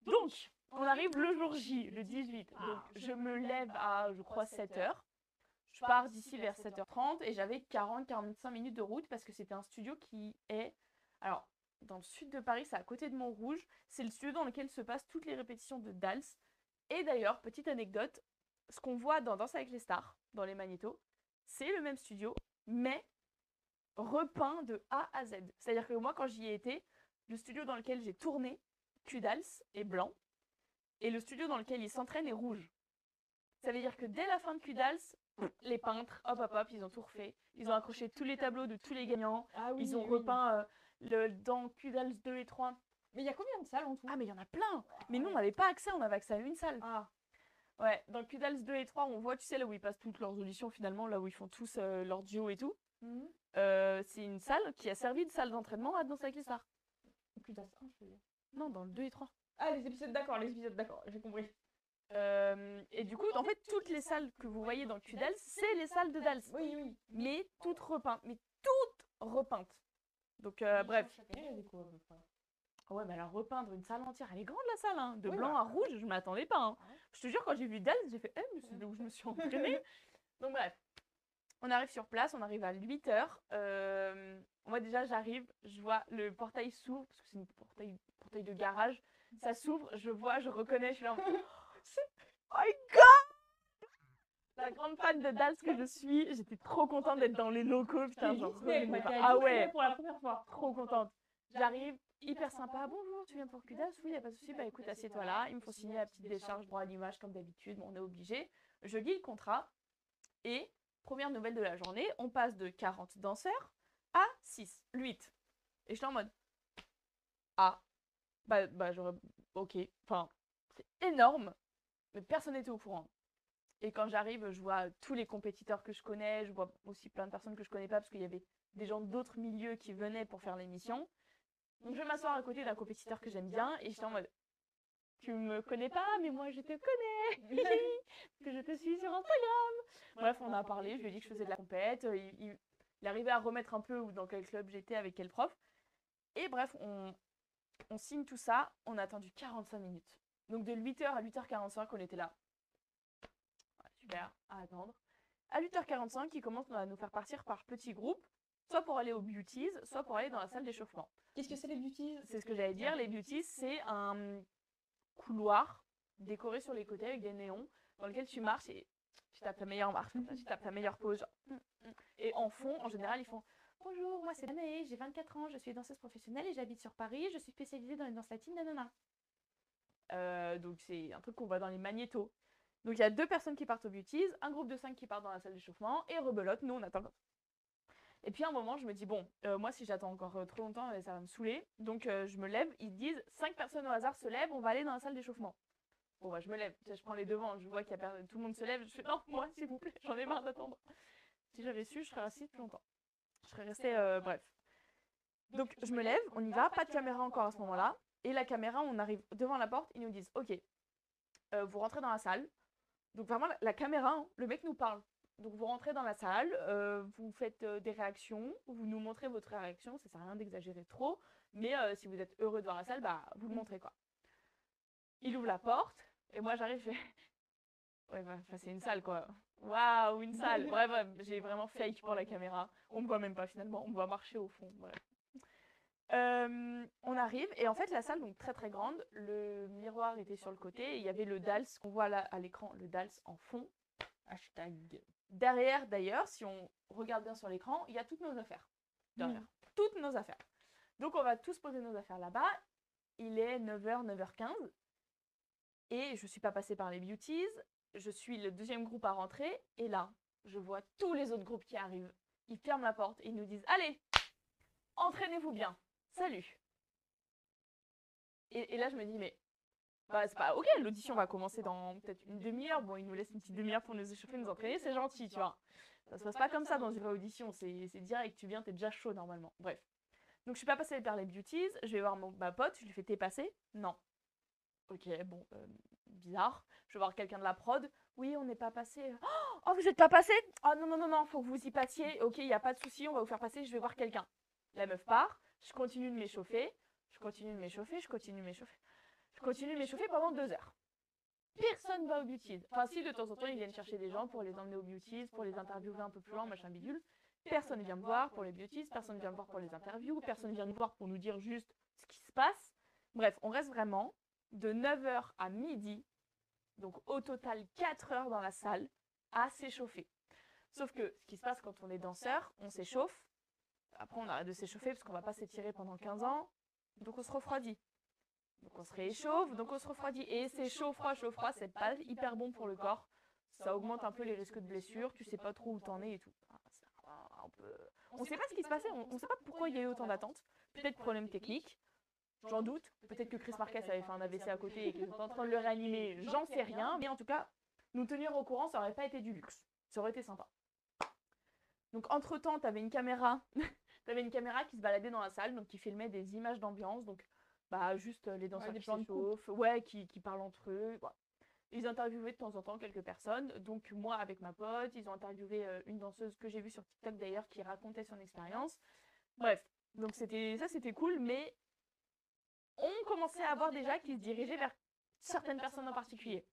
Donc, on arrive le jour J, le 18, donc je me lève à, je crois, 7h. Je pars d'ici vers 7h30 et j'avais 40-45 minutes de route parce que c'était un studio qui est... Alors, dans le sud de Paris, c'est à côté de Montrouge. C'est le studio dans lequel se passent toutes les répétitions de Dals. Et d'ailleurs, petite anecdote, ce qu'on voit dans Danse avec les stars, dans les magnétos, c'est le même studio, mais repeint de A à Z. C'est-à-dire que moi, quand j'y ai été, le studio dans lequel j'ai tourné, Q-Dals, est blanc. Et le studio dans lequel ils s'entraînent est rouge. Ça veut dire que dès la fin de Q-Dals, les peintres, hop hop hop, ils ont tout refait. Ils ont accroché tous les tableaux de tous les gagnants. Ah oui, Ils ont oui. repeint dans Q-Dals 2 et 3. Mais il y a combien de salles en tout? Ah mais il y en a plein. Mais nous on n'avait pas accès, on avait accès à une salle. Ah, Ouais, dans Q-Dals 2 et 3, on voit, tu sais, là où ils passent toutes leurs auditions finalement, là où ils font tous leur duo et tout. mhm. C'est une salle qui a servi de salle d'entraînement à Danse avec les stars. Putain, c'est un, je veux dire. Non, dans le 2 et 3. Ah, les épisodes d'accord, j'ai compris. Et du coup, en fait, toutes les salles que vous voyez dans Q-Dals, c'est les salles de Dals. Oui, oui. Mais toutes repeintes. Mais toutes repeintes. Donc, bref. Chaque année, il y a des cours à peu près. Ouais, mais alors repeindre une salle entière, elle est grande la salle, hein. De Oui, blanc bah. à rouge, je m'attendais pas. Hein. Ouais. Je te jure, quand j'ai vu Dals, j'ai fait, mais c'est là où je me suis entraînée. Donc, bref. On arrive sur place, on arrive à 8h. Moi, déjà, j'arrive, je vois le portail s'ouvre, parce que c'est une portail de garage. Ça s'ouvre, je vois, je reconnais, je suis là. Oh my god! La grande fan de Dals que je suis, j'étais trop contente d'être dans les locaux, putain, genre. Ah ouais, pour la première fois. trop contente. J'arrive, hyper sympa. Bonjour, tu viens pour Q-Dals? Oui, il n'y a pas de souci. Bah écoute, assieds-toi là. Ils me font signer la petite décharge droit à l'image comme d'habitude. Bon, on est obligé. Je lis le contrat. Et, première nouvelle de la journée, on passe de 40 danseurs à 6, 8. Et je suis en mode. Ah, bah j'aurais. Ok. Enfin, c'est énorme. Mais personne n'était au courant. Et quand j'arrive, je vois tous les compétiteurs que je connais. Je vois aussi plein de personnes que je connais pas parce qu'il y avait des gens d'autres milieux qui venaient pour faire l'émission. Donc je vais m'asseoir à côté d'un compétiteur que j'aime bien et j'étais en mode tu me connais pas mais moi je te connais parce que je te suis sur Instagram. Bref, on a parlé, je lui ai dit que je faisais de la compète, il arrivait à remettre un peu dans quel club j'étais avec quel prof. Et bref, on signe tout ça, on a attendu 45 minutes. Donc de 8h à 8h45, on était là. Ouais, super, à attendre. À 8h45, il commence à nous faire partir par petits groupes, soit pour aller aux beauties, soit pour aller dans la salle d'échauffement. Qu'est-ce que c'est les beauties? C'est ce que j'allais dire, les beauties, c'est un couloir décoré sur les côtés avec des néons dans lequel tu marches et tu tapes ta meilleure marche, tu tapes ta meilleure pause. Et en fond, en général, ils font bonjour, moi c'est Danae, j'ai 24 ans, je suis danseuse professionnelle et j'habite sur Paris, je suis spécialisée dans les danses latines, nanana. Donc c'est un truc qu'on voit dans les magnétos. Donc il y a 2 personnes qui partent aux beauties, un groupe de 5 qui part dans la salle d'échauffement et rebelote, nous on attend. Et puis à un moment, je me dis, bon, moi si j'attends encore trop longtemps, ça va me saouler. Donc je me lève, ils disent, 5 personnes au hasard se lèvent, on va aller dans la salle d'échauffement. Bon bah je me lève, je prends les devants, je vois qu'il y a personne, tout le monde se lève, je fais, non, moi s'il vous plaît, j'en ai marre d'attendre. Si j'avais su, je serais restée plus longtemps. Je serais restée, bref. Donc je me lève, on y va, pas de caméra encore à ce moment-là. Et la caméra, on arrive devant la porte, ils nous disent, ok, vous rentrez dans la salle. Donc vraiment, la caméra, hein, le mec nous parle. Donc vous rentrez dans la salle, vous faites des réactions, vous nous montrez votre réaction, ça sert à rien d'exagérer trop, mais si vous êtes heureux de voir la salle, bah vous le montrez quoi. Il ouvre la porte, et moi j'arrive, je fais... Ouais, bah, c'est une salle quoi. Waouh, une salle. Bref, j'ai vraiment fake pour la caméra. On me voit même pas finalement, on me voit marcher au fond. Bref. On arrive, et en fait la salle, donc très très grande, le miroir était sur le côté, et il y avait le Dals qu'on voit là à l'écran, le Dals en fond. Hashtag. Derrière, d'ailleurs, si on regarde bien sur l'écran, il y a toutes nos affaires. Derrière. Toutes nos affaires. Donc, on va tous poser nos affaires là-bas. Il est 9h, 9h15. Et je ne suis pas passée par les beauties. Je suis le deuxième groupe à rentrer. Et là, je vois tous les autres groupes qui arrivent. Ils ferment la porte et ils nous disent « Allez, entraînez-vous bien. Salut !» Et là, je me dis « Mais... bah, c'est pas ok, l'audition va commencer dans peut-être une demi-heure. Bon, ils nous laissent une petite demi-heure pour nous échauffer, nous entraîner, c'est gentil, tu vois. Ça se passe pas comme ça dans une vraie audition, c'est direct, tu viens, t'es déjà chaud normalement. Bref. Donc je suis pas passée par les beauties, je vais voir ma pote, je lui fais t'es passée? Non. Ok, bon, bizarre. Je vais voir quelqu'un de la prod. Oui, on n'est pas passé. Oh, vous n'êtes pas passé? Oh non, non, non, non, faut que vous y passiez. Ok, il n'y a pas de souci, on va vous faire passer, je vais voir quelqu'un. La meuf part, je continue de m'échauffer, je continue de m'échauffer, je continue de m'échauffer. Je continue de m'échauffer pendant 2 heures. Personne va au beauties. Enfin, si, de temps en temps, ils viennent chercher des gens pour les emmener au beauties, pour les interviewer un peu plus loin, machin bidule. Personne vient me voir pour les beauties, personne vient me voir pour les interviews, personne vient nous voir pour nous dire juste ce qui se passe. Bref, on reste vraiment de 9h à midi, donc au total 4 heures dans la salle, à s'échauffer. Sauf que ce qui se passe quand on est danseur, on s'échauffe, après on arrête de s'échauffer parce qu'on va pas s'étirer pendant 15 ans, donc on se refroidit. Donc on se réchauffe, donc on se refroidit. Et c'est chaud, froid, c'est pas hyper bon pour le corps. Ça augmente un peu les risques de blessures, tu sais pas trop où t'en es et tout. On sait pas ce qui se passait, on sait pas pourquoi il y a eu autant d'attentes. Peut-être problème technique, j'en doute. Peut-être que Chris Marquez avait fait un AVC à côté et qu'ils sont en train de le réanimer, j'en sais rien. Mais en tout cas, nous tenir au courant, ça aurait pas été du luxe. Ça aurait été sympa. Donc entre-temps, t'avais une caméra qui se baladait dans la salle, donc qui filmait des images d'ambiance, donc juste les danseurs qui s'échauffent, qui parlent entre eux. Voilà. Ils interviewaient de temps en temps quelques personnes, donc moi avec ma pote, ils ont interviewé une danseuse que j'ai vue sur TikTok d'ailleurs qui racontait son expérience. Bref, donc c'était cool, mais on commençait à voir déjà qu'ils se dirigeaient vers certaines personnes en particulier,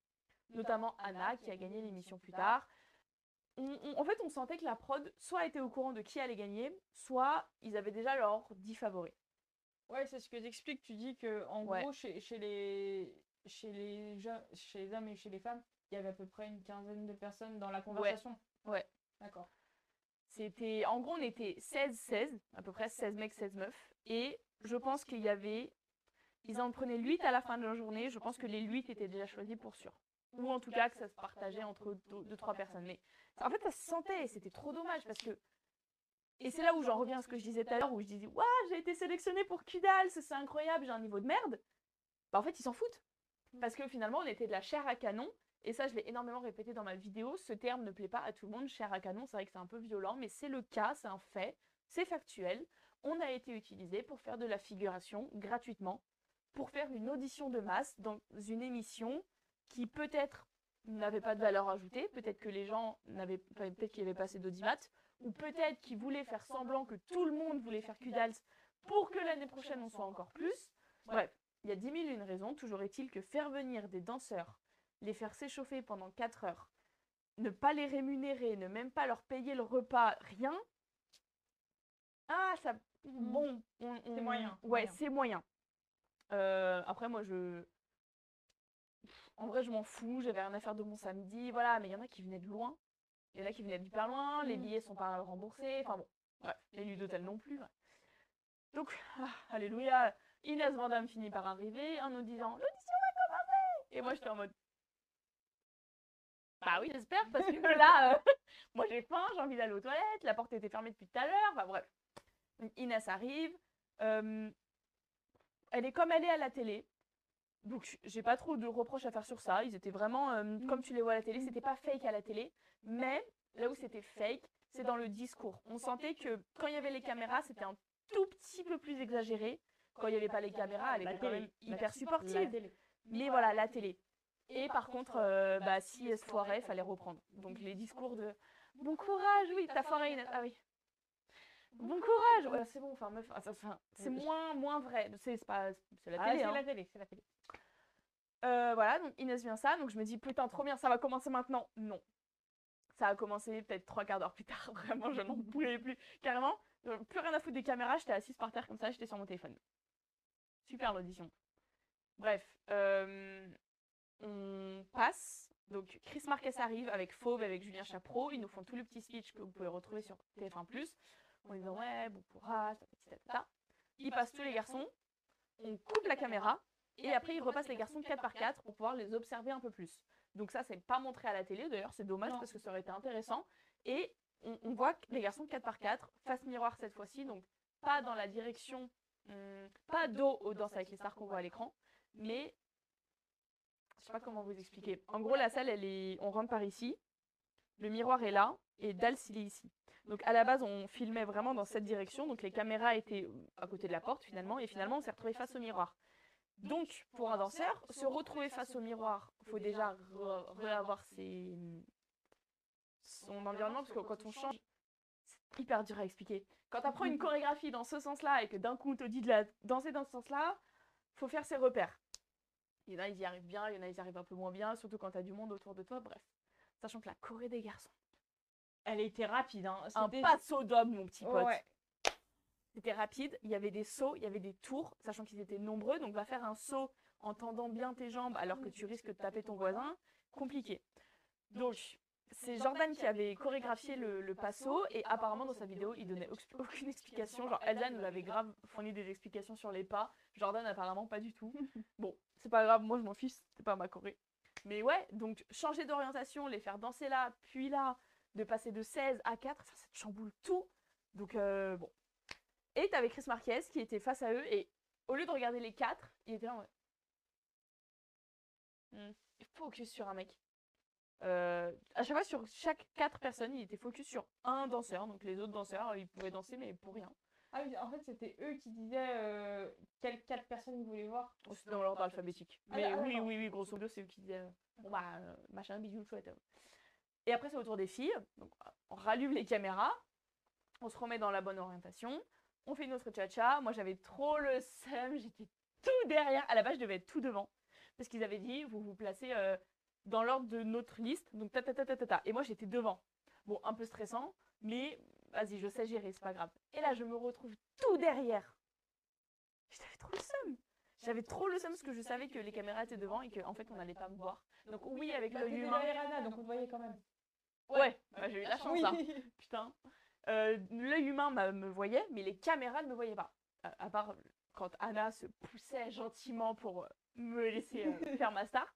notamment Anna qui a gagné l'émission plus tard. En fait, on sentait que la prod soit était au courant de qui allait gagner, soit ils avaient déjà leurs 10 favoris. Ouais, c'est ce que t'expliques. Tu dis que en gros, chez les hommes et chez les femmes, il y avait à peu près une quinzaine de personnes dans la conversation. Ouais. D'accord. C'était, en gros, on était 16, à peu près 16 mecs, 16 meufs. Et je pense qu'il y avait, ils en prenaient 8 à la fin de la journée. Je pense que les 8 étaient déjà choisis pour sûr. Ou en tout cas que ça se partageait entre 2-3 personnes. Mais en fait, ça se sentait et c'était trop dommage parce que. Et c'est là où j'en reviens à ce que je disais tout à l'heure, où je disais, waouh, j'ai été sélectionnée pour Kudals, c'est incroyable, j'ai un niveau de merde. En fait, ils s'en foutent. Parce que finalement, on était de la chair à canon. Et ça, je l'ai énormément répété dans ma vidéo. Ce terme ne plaît pas à tout le monde, chair à canon. C'est vrai que c'est un peu violent, mais c'est le cas, c'est un fait, c'est factuel. On a été utilisé pour faire de la figuration gratuitement, pour faire une audition de masse dans une émission qui peut-être n'avait pas de valeur ajoutée, peut-être que les gens peut-être qu'il n'y avait pas assez d'audimat, ou peut-être qu'ils voulaient faire semblant que tout le monde voulait faire Kudals pour que l'année prochaine on soit encore plus. Bref, il y a 10 000 et une raisons. Toujours est-il que faire venir des danseurs, les faire s'échauffer pendant 4 heures, ne pas les rémunérer, ne même pas leur payer le repas, rien. Ah, ça. Bon. C'est moyen. Ouais, c'est moyen. Après, moi, en vrai, je m'en fous. J'avais rien à faire de mon samedi. Voilà, mais il y en a qui venaient de loin. Il y en a qui venaient d'hyper loin. Les billets sont pas remboursés. Enfin bon. Bref, les nuits d'hôtel non plus. Ouais. Donc, alléluia. Inès Vandamme finit par arriver en nous disant l'audition va commencer. Et moi, j'étais en mode. Bah oui, j'espère, parce que là, moi j'ai faim, j'ai envie d'aller aux toilettes, la porte était fermée depuis tout à l'heure, enfin bref. Donc, Inès arrive, elle est comme elle est à la télé, donc j'ai pas trop de reproches à faire sur ça, ils étaient vraiment, comme tu les vois à la télé, c'était pas fake à la télé, mais là où c'était fake, c'est dans le discours. On sentait que quand il y avait les caméras, c'était un tout petit peu plus exagéré, quand il n'y avait pas les caméras, elle était quand même hyper supportive. Mais voilà, la télé. Et par contre, si elle se foirait, il fallait reprendre. Donc les discours de bon courage, oui, t'as foiré Inès. Ah oui. Bon courage. Ouais, c'est bon, enfin meuf, c'est moins vrai. C'est la télé. C'est la télé, c'est la télé. Voilà, donc Inès vient ça, donc je me dis putain trop bien, ça va commencer maintenant. Non. Ça a commencé peut-être 3 quarts d'heure plus tard. Vraiment, je n'en pouvais plus. Carrément, plus rien à foutre des caméras, j'étais assise par terre comme ça, j'étais sur mon téléphone. Super l'audition. Bref, on passe. Donc Chris Marquez arrive avec Fauve, avec Julien Chapeau. Ils nous font tout le petit speech que vous pouvez retrouver sur TF1+. On disant ouais, bon courage, ta. Ils passent tous les garçons. On coupe la caméra. Et après, ils repassent les garçons 4 par 4 pour pouvoir les observer un peu plus. Donc ça, c'est pas montré à la télé. D'ailleurs, c'est dommage parce que ça aurait été intéressant. Et on voit les garçons 4 par 4 face miroir cette fois-ci. Donc pas dans la direction, pas dos aux Danses avec les stars qu'on voit à l'écran, mais je sais pas comment vous expliquer. En gros, la salle, on rentre par ici, le miroir est là, et Dals, il est ici. Donc à la base, on filmait vraiment dans cette direction, donc les caméras étaient à côté de la porte finalement, et finalement, on s'est retrouvé face au miroir. Donc, pour un danseur, se retrouver face au miroir, il faut déjà reavoir son environnement, parce que quand on change, c'est hyper dur à expliquer. Quand tu apprends une chorégraphie dans ce sens-là et que d'un coup, on te dit de la danser dans ce sens-là, faut faire ses repères. Il y en a, ils y arrivent bien, il y en a, ils y arrivent un peu moins bien, surtout quand tu as du monde autour de toi, bref. Sachant que la choré des garçons, Elle était rapide, hein. un passo d'homme, mon petit pote. Ouais. C'était rapide, il y avait des sauts, il y avait des tours, sachant qu'ils étaient nombreux, donc va faire un saut en tendant bien tes jambes alors que tu risques de taper ton voisin, compliqué. Donc, c'est Jordan qui avait chorégraphié le passo, et apparemment dans sa vidéo, il donnait aucune explication. Genre, Elsa nous avait grave fourni des explications sur les pas, Jordan apparemment pas du tout. Bon, c'est pas grave, moi je m'en fiche, c'était pas ma choré. Mais ouais, donc changer d'orientation, les faire danser là, puis là, de passer de 16 à 4, ça te chamboule tout. Donc bon. Et t'avais Chris Marquez qui était face à eux, et au lieu de regarder les 4, il était là en mode focus sur un mec. À chaque fois, sur chaque 4 personnes, il était focus sur un danseur. Donc les autres danseurs, ils pouvaient danser, mais pour rien. Ah oui, en fait, c'était eux qui disaient quelles 4 personnes ils voulaient voir. C'était dans l'ordre alphabétique. Ah, Mais d'accord. oui, grosso modo, c'est eux qui disaient bon bah, machin, bidule, chouette. Et après, c'est au tour des filles. Donc, on rallume les caméras, on se remet dans la bonne orientation, on fait notre cha-cha. Moi, j'avais trop le seum, j'étais tout derrière. À la base, je devais être tout devant. Parce qu'ils avaient dit, vous vous placez dans l'ordre de notre liste, donc ta ta ta ta ta ta. Et moi, j'étais devant. Bon, un peu stressant, mais vas-y, je sais gérer, c'est pas grave. Et là, je me retrouve tout derrière. J'avais trop le seum. J'avais trop le seum parce que je savais que les caméras étaient devant et qu'en fait, on n'allait pas me voir. Donc oui, avec l'œil humain. Derrière Anna, donc on te voyait quand même. Ouais, bah, j'ai eu la chance, Oui. là. Putain. L'œil humain me voyait, mais les caméras ne me voyaient pas. À part quand Anna se poussait gentiment pour me laisser faire ma star.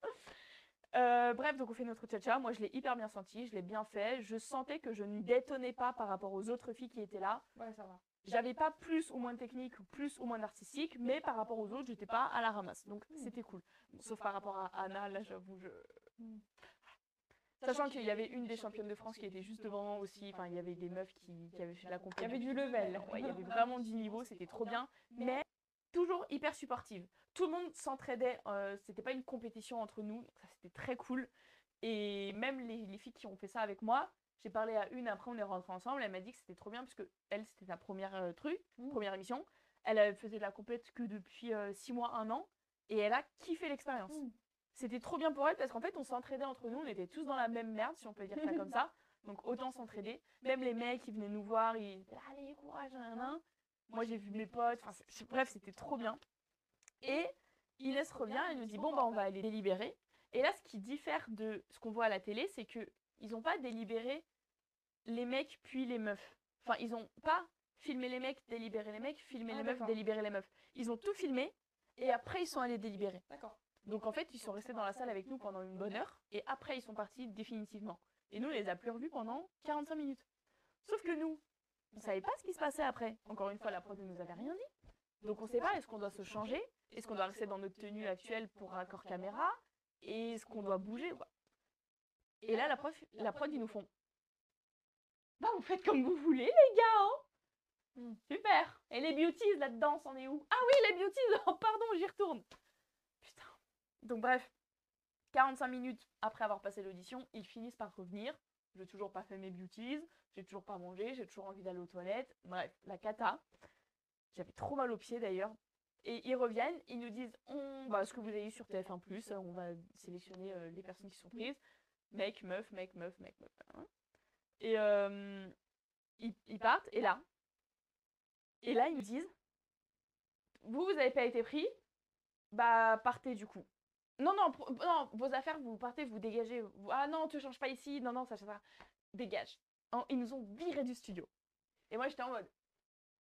Bref, donc on fait notre cha-cha. Moi, je l'ai hyper bien senti, je l'ai bien fait. Je sentais que je ne détonnais pas par rapport aux autres filles qui étaient là. Ouais, ça va. J'avais pas plus ou moins de technique ou plus ou moins d'artistique, mais par rapport aux autres, j'étais pas à la ramasse. Donc c'était cool. Bon, sauf par rapport à Anna, là, j'avoue, Sachant qu'il y avait une des championnes de France qui était juste devant aussi. Enfin, il y avait des meufs qui avaient fait la compétition. Il y avait du level. Ouais, il y avait vraiment du niveau, c'était trop bien. Mais toujours hyper supportive. Tout le monde s'entraidait. C'était pas une compétition entre nous. Ça, c'était très cool. Et même les filles qui ont fait ça avec moi, j'ai parlé à une, après on est rentrés ensemble. Elle m'a dit que c'était trop bien parce que elle, c'était sa première première émission. Elle faisait de la compète que depuis 6 mois, 1 an. Et elle a kiffé l'expérience. C'était trop bien pour elle parce qu'en fait, on s'entraidait entre nous. On était tous dans la même merde, si on peut dire ça comme ça. Donc autant s'entraider. Même les mecs, ils venaient nous voir, ils disaient allez, courage, nan. Moi, j'ai vu mes potes. Enfin, bref, c'était trop bien. Et Inès revient et nous dit bon, bah, on va aller délibérer. Et là, ce qui diffère de ce qu'on voit à la télé, c'est qu'ils n'ont pas délibéré les mecs puis les meufs. Enfin, ils n'ont pas filmé les mecs, délibéré les mecs, filmé les meufs, délibéré les meufs. Ils ont tout filmé et après, ils sont allés délibérer. D'accord. Donc en fait, ils sont restés dans la salle avec nous pendant une bonne heure et après, ils sont partis définitivement. Et nous, on les a plus revus pendant 45 minutes. Sauf que nous, on savait pas ce qui se passait après. Encore une fois, la prod ne nous avait rien dit. Donc on sait pas, est-ce qu'on doit se changer? Est-ce qu'on doit rester dans notre tenue actuelle pour raccord caméra? Est-ce qu'on doit bouger? Et là, la prod, ils nous font bah, vous faites comme vous voulez, les gars, hein. Super. Et les beauties là-dedans, c'en est où? Ah oui, les beauties, oh, pardon, j'y retourne. Putain. Donc bref, 45 minutes après avoir passé l'audition, ils finissent par revenir. J'ai toujours pas fait mes beauties, j'ai toujours pas mangé, j'ai toujours envie d'aller aux toilettes. Bref, la cata. J'avais trop mal aux pieds d'ailleurs. Et ils reviennent, ils nous disent ce que vous avez eu sur TF1+, on va sélectionner les personnes qui sont prises. Mec, meuf, mec, meuf, mec, meuf. Hein. Et ils partent, et là, ils nous disent vous avez pas été pris, bah partez du coup. Non, vos affaires, vous partez, vous dégagez. Ah non, on te change pas ici, non, ça. Dégage. Ils nous ont virés du studio. Et moi, j'étais en mode.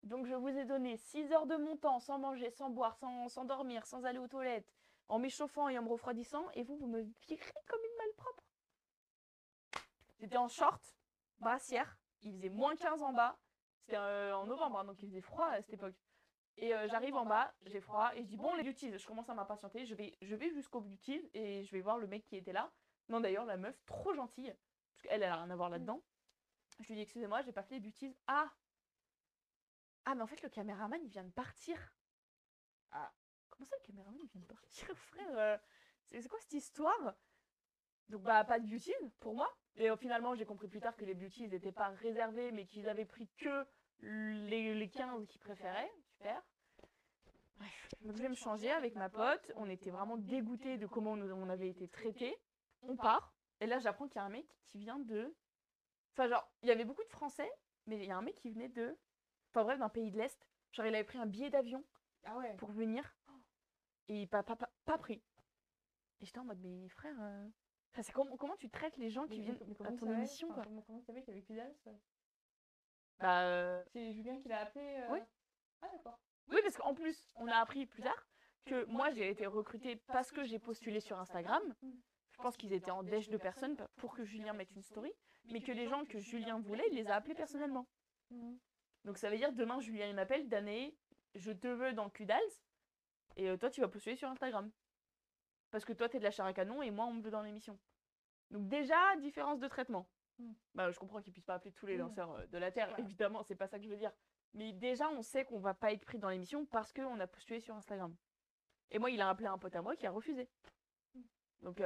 Donc, je vous ai donné 6 heures de mon temps, sans manger, sans boire, sans dormir, sans aller aux toilettes, en m'échauffant et en me refroidissant, et vous me virez comme une malpropre. J'étais en short, brassière, il faisait moins 15 en bas. C'était en novembre, hein, donc il faisait froid à cette époque. Et j'arrive en bas, j'ai froid, et je dis bon, les beauties, je commence à m'impatienter, je vais jusqu'aux beauties et je vais voir le mec qui était là. Non, d'ailleurs, la meuf, trop gentille, parce qu'elle a rien à voir là-dedans. Je lui dis excusez-moi, j'ai pas fait les beauties. Ah, mais en fait, le caméraman, il vient de partir. Ah, comment ça, le caméraman il vient de partir, frère c'est quoi cette histoire? Donc, bah, pas de beauty pour moi. Et finalement, j'ai compris plus tard que les beauties n'étaient pas réservés, mais qu'ils avaient pris que les 15 qu'ils préféraient. Super. Bref, donc je vais me changer avec ma pote. On était vraiment dégoûtés de comment on avait été traités. On part. Et là, j'apprends qu'il y a un mec qui vient de. Enfin, genre, il y avait beaucoup de Français, mais il y a un mec qui venait de. Enfin, bref, d'un pays de l'Est. Genre, il avait pris un billet d'avion Ah ouais. pour venir. Et pas pris. Et j'étais en mode, mais frère. Enfin, c'est comment tu traites les gens qui viennent mais à comment il ton savait émission, Enfin, quoi? comment il savait qu'il y avait que dalle, ça Bah, C'est Julien qui l'a appelé oui. Ah d'accord. Oui, parce qu'en plus, on a appris plus tard que moi, j'ai été recrutée parce que j'ai postulé sur Instagram. Je pense qu'ils étaient en déche de personnes pour que Julien mette une story, mais que les gens que Julien voulait, il les a appelés personnellement. Mhm. Donc ça veut dire demain, Julien, il m'appelle, Danae, je te veux dans Kudals, et toi, tu vas postuler sur Instagram. Parce que toi, t'es de la chair à canon, et moi, on me veut dans l'émission. Donc déjà, différence de traitement. Bah, je comprends qu'ils puissent pas appeler tous les lanceurs de la Terre, Ouais. évidemment, c'est pas ça que je veux dire. Mais déjà, on sait qu'on va pas être pris dans l'émission parce qu'on a postulé sur Instagram. Et moi, il a appelé un pote à moi qui a refusé. Donc,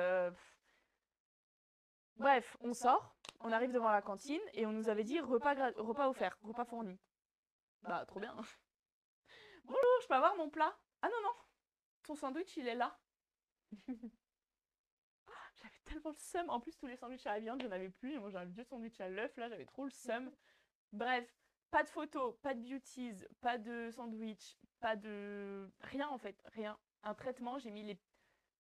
bref, on sort, on arrive devant la cantine et on nous avait dit repas offert, repas fourni. Bah, trop bien. Bonjour, je peux avoir mon plat? Ah non, non, ton sandwich, il est là. J'avais tellement le seum. En plus, tous les sandwichs à la viande, je n'en avais plus. Moi, j'ai un vieux sandwich à l'œuf, là, j'avais trop le seum. Bref, pas de photos, pas de beauties, pas de sandwich, pas de. Rien en fait, rien. Un traitement, j'ai mis les.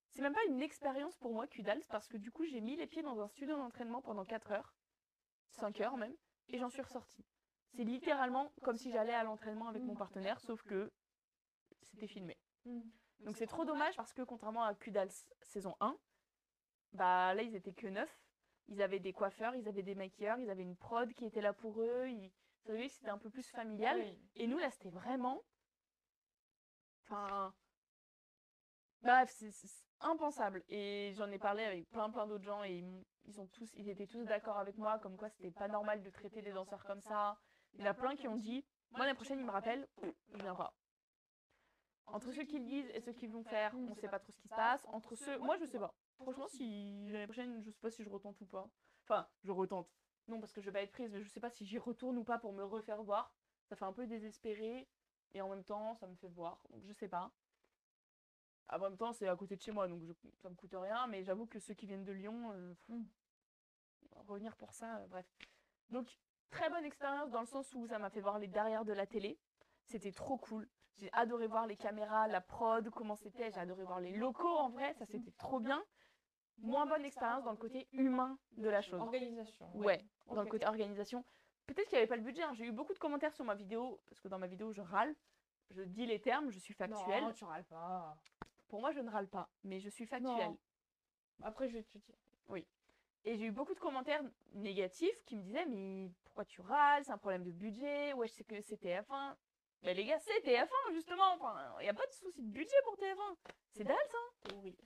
C'est même pas une expérience pour moi, Kudals, parce que du coup, j'ai mis les pieds dans un studio d'entraînement pendant 4 heures, 5 heures même, et j'en suis ressortie. C'est littéralement comme si j'allais à l'entraînement avec mon partenaire, sauf que c'était filmé. Donc c'est trop dommage parce que contrairement à Kudals saison 1, bah là, ils étaient que 9. Ils avaient des coiffeurs, ils avaient des maquilleurs, ils avaient une prod qui était là pour eux. Vous savez, c'était un peu plus familial. Oui. Et nous, là, c'était vraiment. Enfin. Bref, c'est impensable. Et j'en ai parlé avec plein d'autres gens et ils étaient tous d'accord avec moi, comme quoi c'était pas normal de traiter des danseurs comme ça. Il y en a plein qui ont dit, moi l'année prochaine, ils me rappellent, je viens pas. Entre ceux qui le disent et ceux qui vont faire, on sait pas trop ce qui se passe. Entre ceux, moi je sais pas. Franchement, si l'année prochaine, je sais pas si je retente ou pas. Enfin, je retente. Non, parce que je vais pas être prise, mais je sais pas si j'y retourne ou pas pour me refaire voir. Ça fait un peu désespéré et en même temps, ça me fait voir. Donc je sais pas. En même temps, c'est à côté de chez moi, donc ça me coûte rien. Mais j'avoue que ceux qui viennent de Lyon, revenir pour ça, bref. Donc, très bonne expérience dans le sens où ça m'a fait voir les derrière de la télé. C'était trop cool. J'ai adoré voir les caméras, la prod, comment c'était. J'ai adoré voir les locaux en vrai, ça c'était trop bien. Moins bonne expérience dans le côté humain de la chose. Organisation. Ouais, dans le Ok. côté organisation. Peut-être qu'il n'y avait pas le budget. J'ai eu beaucoup de commentaires sur ma vidéo, parce que dans ma vidéo, je râle. Je dis les termes, je suis factuelle. Non, tu râles pas. Pour moi, je ne râle pas, mais je suis factuelle. Non. Après, je vais te dire. Oui. Et j'ai eu beaucoup de commentaires négatifs qui me disaient mais pourquoi tu râles? C'est un problème de budget. Ouais, je sais que c'est TF1. Mais les gars, c'est TF1 justement. Enfin, il n'y a pas de souci de budget pour TF1. C'est dalle ça. Théorie.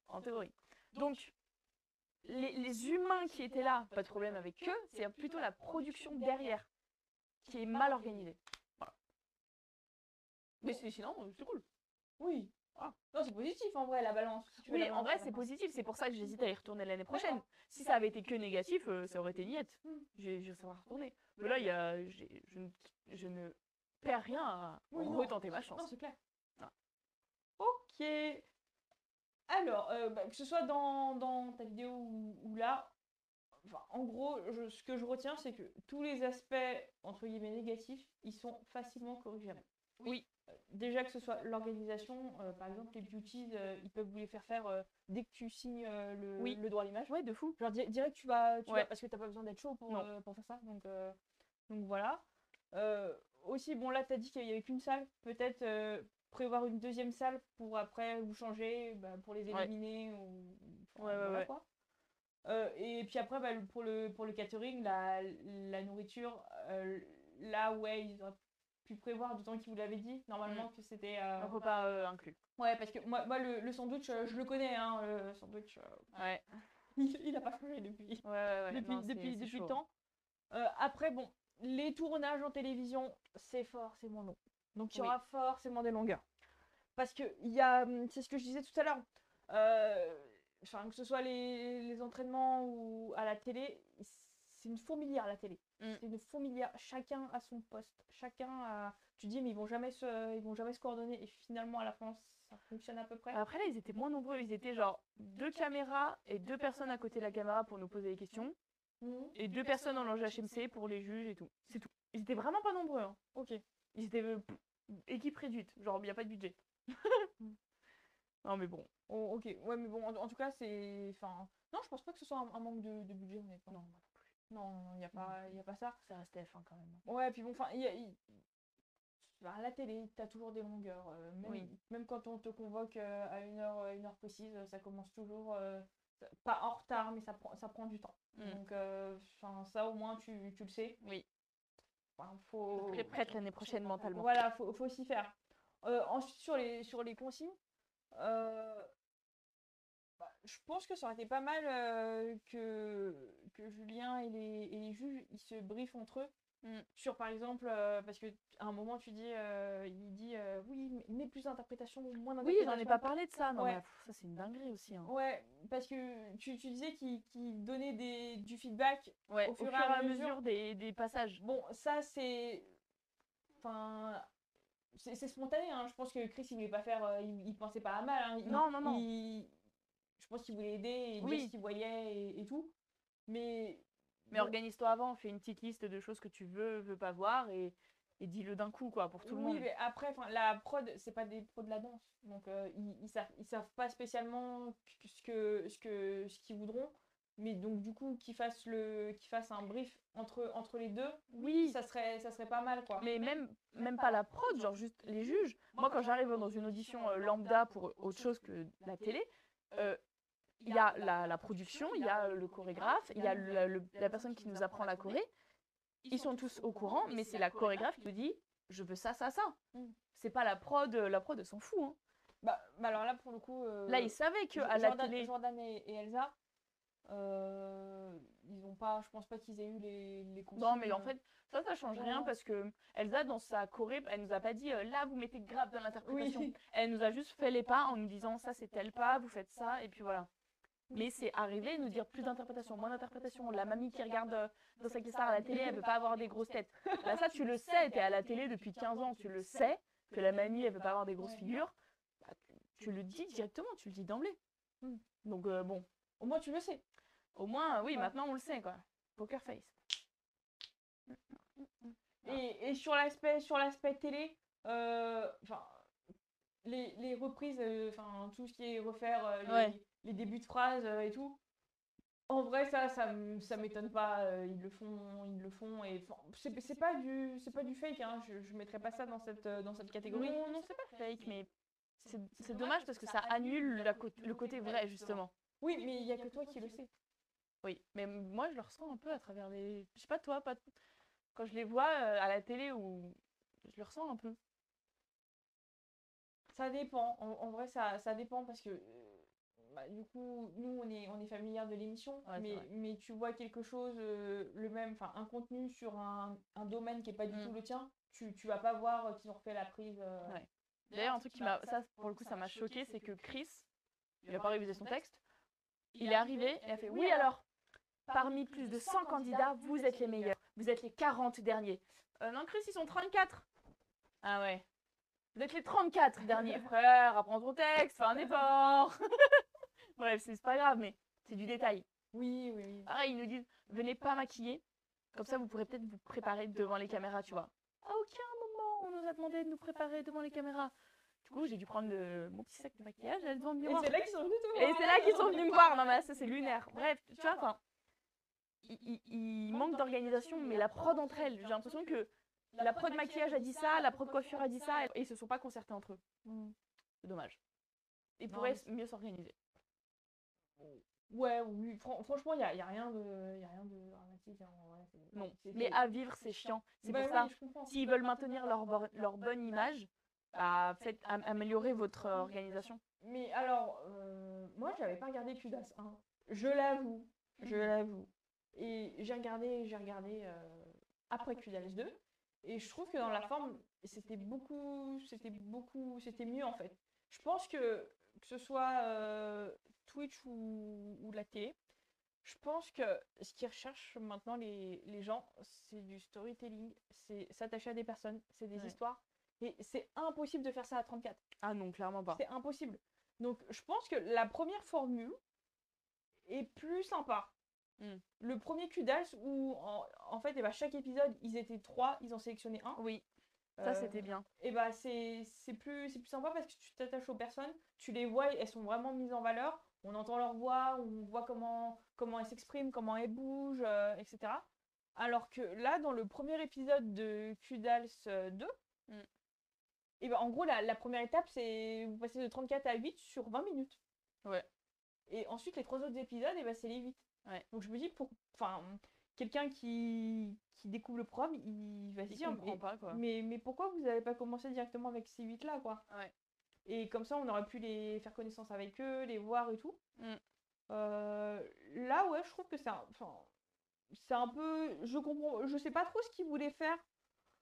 En théorie. Donc, les humains qui étaient là, pas de problème avec eux. C'est plutôt la production derrière qui est mal organisée. Voilà. Mais sinon, c'est cool. Oui. Ah. Non, c'est positif en vrai, la balance. Si tu veux Oui, la en vrai, balance, c'est la positif. C'est pour ça que j'hésite à y retourner l'année prochaine. Si ça avait été que négatif, ça aurait été niette. Je serais retourné. Mais là, je ne perds rien à Oui, non. retenter ma chance. Non, c'est clair. Ah. Ok. Alors, que ce soit dans ta vidéo ou là, enfin, en gros, ce que je retiens, c'est que tous les aspects, entre guillemets, négatifs, ils sont facilement corrigés. Oui. Déjà que ce soit l'organisation, par exemple, les beauties, ils peuvent vous les faire dès que tu signes le droit à l'image. Ouais, de fou. Genre, direct, tu vas Ouais. parce que t'as pas besoin d'être chaud pour Non. faire ça. Donc voilà. Aussi, bon, là, tu as dit qu'il n'y avait qu'une salle. Peut-être prévoir une deuxième salle pour après vous changer, pour les Ouais. éliminer. Ou, Ouais, voilà, ouais. quoi. Et puis après, pour le catering, la nourriture, là, ouais, ils auraient pu prévoir, d'autant qu'ils vous l'avaient dit, normalement, que c'était... Un repas inclus. Ouais, parce que moi le sandwich, je le connais, hein, le sandwich, Ouais. il a pas changé depuis, Ouais. Non, depuis c'est le chaud. temps. Après, bon, les tournages en télévision, c'est forcément long. Donc il y aura forcément des longueurs. Parce que il y a, c'est ce que je disais tout à l'heure. Enfin, que ce soit les entraînements ou à la télé, c'est une fourmilière la télé. C'est une fourmilière. Chacun a son poste. Chacun a. Tu dis, mais ils vont jamais se coordonner. Et finalement, à la fin, ça fonctionne à peu près. Après là, ils étaient moins nombreux. Ils étaient genre 2 caméras et 2 personnes à côté de la caméra pour nous poser des questions. Et 2 personnes dans l'ange HMC pour les juges et tout. C'est tout. Ils étaient vraiment pas nombreux. Hein. Ok. Ils étaient équipe réduite. Genre, il n'y a pas de budget. Non, mais bon. Oh, ok. Ouais, mais bon, en tout cas, c'est. Enfin. Non, je pense pas que ce soit un manque de budget, honnêtement. Non, moi non plus. Non, il n'y a pas ça. Ça reste TF1 quand même. Ouais, puis bon, enfin, à la télé, t'as toujours des longueurs. Même quand on te convoque à une heure précise, ça commence toujours. Pas en retard, mais ça prend du temps. Donc, ça au moins, tu le sais. Oui. Enfin, faut... Prête l'année prochaine mentalement. Voilà, faut s'y faire. Ensuite, sur les consignes, je pense que ça aurait été pas mal que Julien et les juges ils se briefent entre eux. Sur par exemple, parce qu'à un moment il dit oui, mais plus d'interprétation, moins Oui, d'interprétation. j'en ai pas parlé de ça. Non, Ouais. mais ça c'est une dinguerie aussi. Hein. Ouais, parce que tu disais qu'il donnait du feedback au fur et à mesure des passages. Bon, ça c'est. Enfin. C'est spontané, hein. Je pense que Chris il voulait pas faire. Il pensait pas à mal. Hein. Non. Je pense qu'il voulait aider et dire ce qu'il voyait et tout. Mais organise-toi avant, fais une petite liste de choses que tu veux pas voir et dis-le d'un coup, quoi, pour tout le monde. Oui, mais après, la prod, c'est pas des pros de la danse. Donc, ils savent pas spécialement ce qu'ils voudront. Mais donc, du coup, qu'ils fassent un brief entre les deux, oui, ça serait pas mal, quoi. Mais même pas la prod, genre juste les juges. Moi, quand j'arrive dans une audition lambda pour autre chose que la télé, il y a la production, il y a le chorégraphe, il y a la personne qui nous apprend la choré. Ils sont tous au courant, mais c'est la chorégraphe qui nous dit je veux ça. C'est pas la prod s'en fout. Hein. Bah, alors là, pour le coup. Là, ils savaient qu'à la télé. Jordan et Elsa, ils ont pas. Je pense pas qu'ils aient eu les consignes. Non, mais en fait, ça change rien parce que Elsa, dans sa choré, elle nous a pas dit là, vous mettez grave dans l'interprétation. Oui. Elle nous a juste fait les pas en nous disant ça, c'est tel pas, vous faites ça, et puis voilà. Mais c'est arrivé nous dire plus d'interprétation, moins d'interprétation. La mamie qui regarde dans sa guitare à la télé, elle veut pas avoir des grosses têtes. Là, ça, tu le sais, t'es à la télé depuis 15 ans, tu le sais, que la mamie, elle veut pas avoir des grosses figures. Bah, tu le dis directement, tu le dis d'emblée. Donc, bon. Au moins, tu le sais. Au moins, oui, maintenant, on le sait, quoi. Poker face. Et sur l'aspect télé, les reprises, tout ce qui est refaire les débuts de phrases et tout. En vrai, ça m'étonne pas. Ils le font et c'est pas du fake. Hein. Je mettrais pas ça dans cette catégorie. Non, c'est pas fake, mais c'est dommage parce que ça annule le côté vrai justement. Oui, mais il y a que toi qui le sais. Oui, mais moi je le ressens un peu à travers les. Je sais pas toi, quand je les vois à la télé ou je le ressens un peu. Ça dépend. En vrai, ça dépend parce que du coup, nous on est familière de l'émission, mais tu vois quelque chose, le même, un contenu sur un domaine qui est pas du tout le tien, tu vas pas voir qu'ils ont refait la prise. Ouais. D'ailleurs, un truc ça pour le coup, ça m'a choqué, c'est que Chris, il a pas révisé son texte. Il est arrivé et a fait oui alors. Parmi plus de 100 candidats, vous êtes les meilleurs. Vous êtes les 40 derniers. Non, Chris, ils sont 34. Ah ouais. Vous êtes les 34 derniers. Frère, apprends ton texte, fais un effort. Bref, c'est pas grave, mais c'est du détail. Oui. Pareil, ils nous disent, venez pas maquiller. Comme ça, vous pourrez peut-être vous préparer devant les caméras, tu vois. À aucun moment, on nous a demandé de nous préparer devant les caméras. Du coup, j'ai dû prendre mon petit sac de maquillage, aller devant le miroir. Et c'est là qu'ils sont venus te voir. Et c'est là qu'ils sont venus me voir. Non, mais ça, c'est lunaire. Bref, tu vois, il manque d'organisation, mais la prod entre elles, j'ai l'impression que la prod maquillage a dit ça, la prod coiffure a dit ça, et ils se sont pas concertés entre eux. C'est dommage. Ils pourraient mieux s'organiser. Ouais, oui, franchement, il y a rien de dramatique. Hein. Ouais, non, mais à vivre, c'est chiant. C'est pour ça, s'ils veulent maintenir leur bonne image, faites améliorer votre organisation. Mais alors, moi, j'avais pas regardé Kudas 1. Je l'avoue. Et j'ai regardé après Kudas 2. Et je trouve que dans la forme, c'était mieux en fait. Je pense que ce soit Twitch ou la télé, je pense que ce qu'ils recherchent maintenant les gens, c'est du storytelling, c'est s'attacher à des personnes, c'est des Ouais. histoires. Et c'est impossible de faire ça à 34. Ah non, clairement pas. C'est impossible. Donc je pense que la première formule est plus sympa. Mm. Le premier Kudals où en fait chaque épisode ils étaient 3, ils en sélectionnaient un. Oui, ça c'était bien. Et c'est plus sympa parce que tu t'attaches aux personnes, tu les vois, elles sont vraiment mises en valeur, on entend leur voix, on voit comment elles s'expriment, comment elles bougent, etc. Alors que là, dans le premier épisode de Kudals 2, Mm. et en gros, la première étape, c'est vous passez de 34 à 8 sur 20 minutes. Ouais. Et ensuite, les 3 autres épisodes, c'est les 8. Ouais. Donc je me dis, quelqu'un qui découvre le programme, il va se Il dire, comprend pas, quoi. mais pourquoi vous n'avez pas commencé directement avec ces 8-là, quoi. Ouais. Et comme ça, on aurait pu les faire connaissance avec eux, les voir et tout. Mm. Là, ouais, je trouve que c'est un peu... Je sais pas trop ce qu'ils voulaient faire.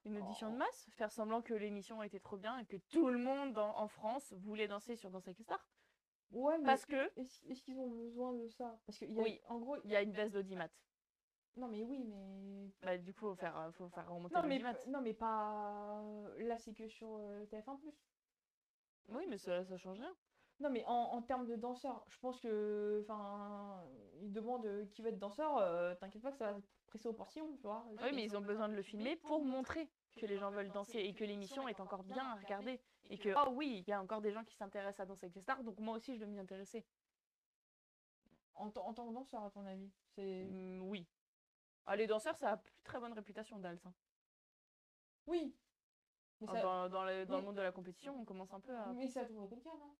Une audition de masse, faire semblant que l'émission était trop bien et que tout le monde en France voulait danser sur Danse avec les stars. Ouais, mais Parce que est-ce qu'ils ont besoin de ça? Parce que Oui. en gros, il y a une baisse d'audimat. non mais oui, mais Bah, du coup, faut faire remonter non mais l'audimat. non mais pas là, c'est que sur TF1+. Oui, mais ça change rien. Non mais en termes de danseurs, je pense que ils demandent qui veut être danseur, t'inquiète pas que ça va presser au portillon, tu vois. Oui, mais ils ont besoin de le filmer pour montrer que les gens veulent danser et que l'émission est encore bien à regarder. Et que, oh oui, il y a encore des gens qui s'intéressent à Danser avec les stars, donc moi aussi je dois m'y intéresser. En tant que danseur, à ton avis, c'est Oui. Ah, les danseurs, ça a plus très bonne réputation, Dals. Hein. oui. Mais ça, Dans le oui. monde de la compétition, on commence un peu à... Mais ça a toujours été le cas, non?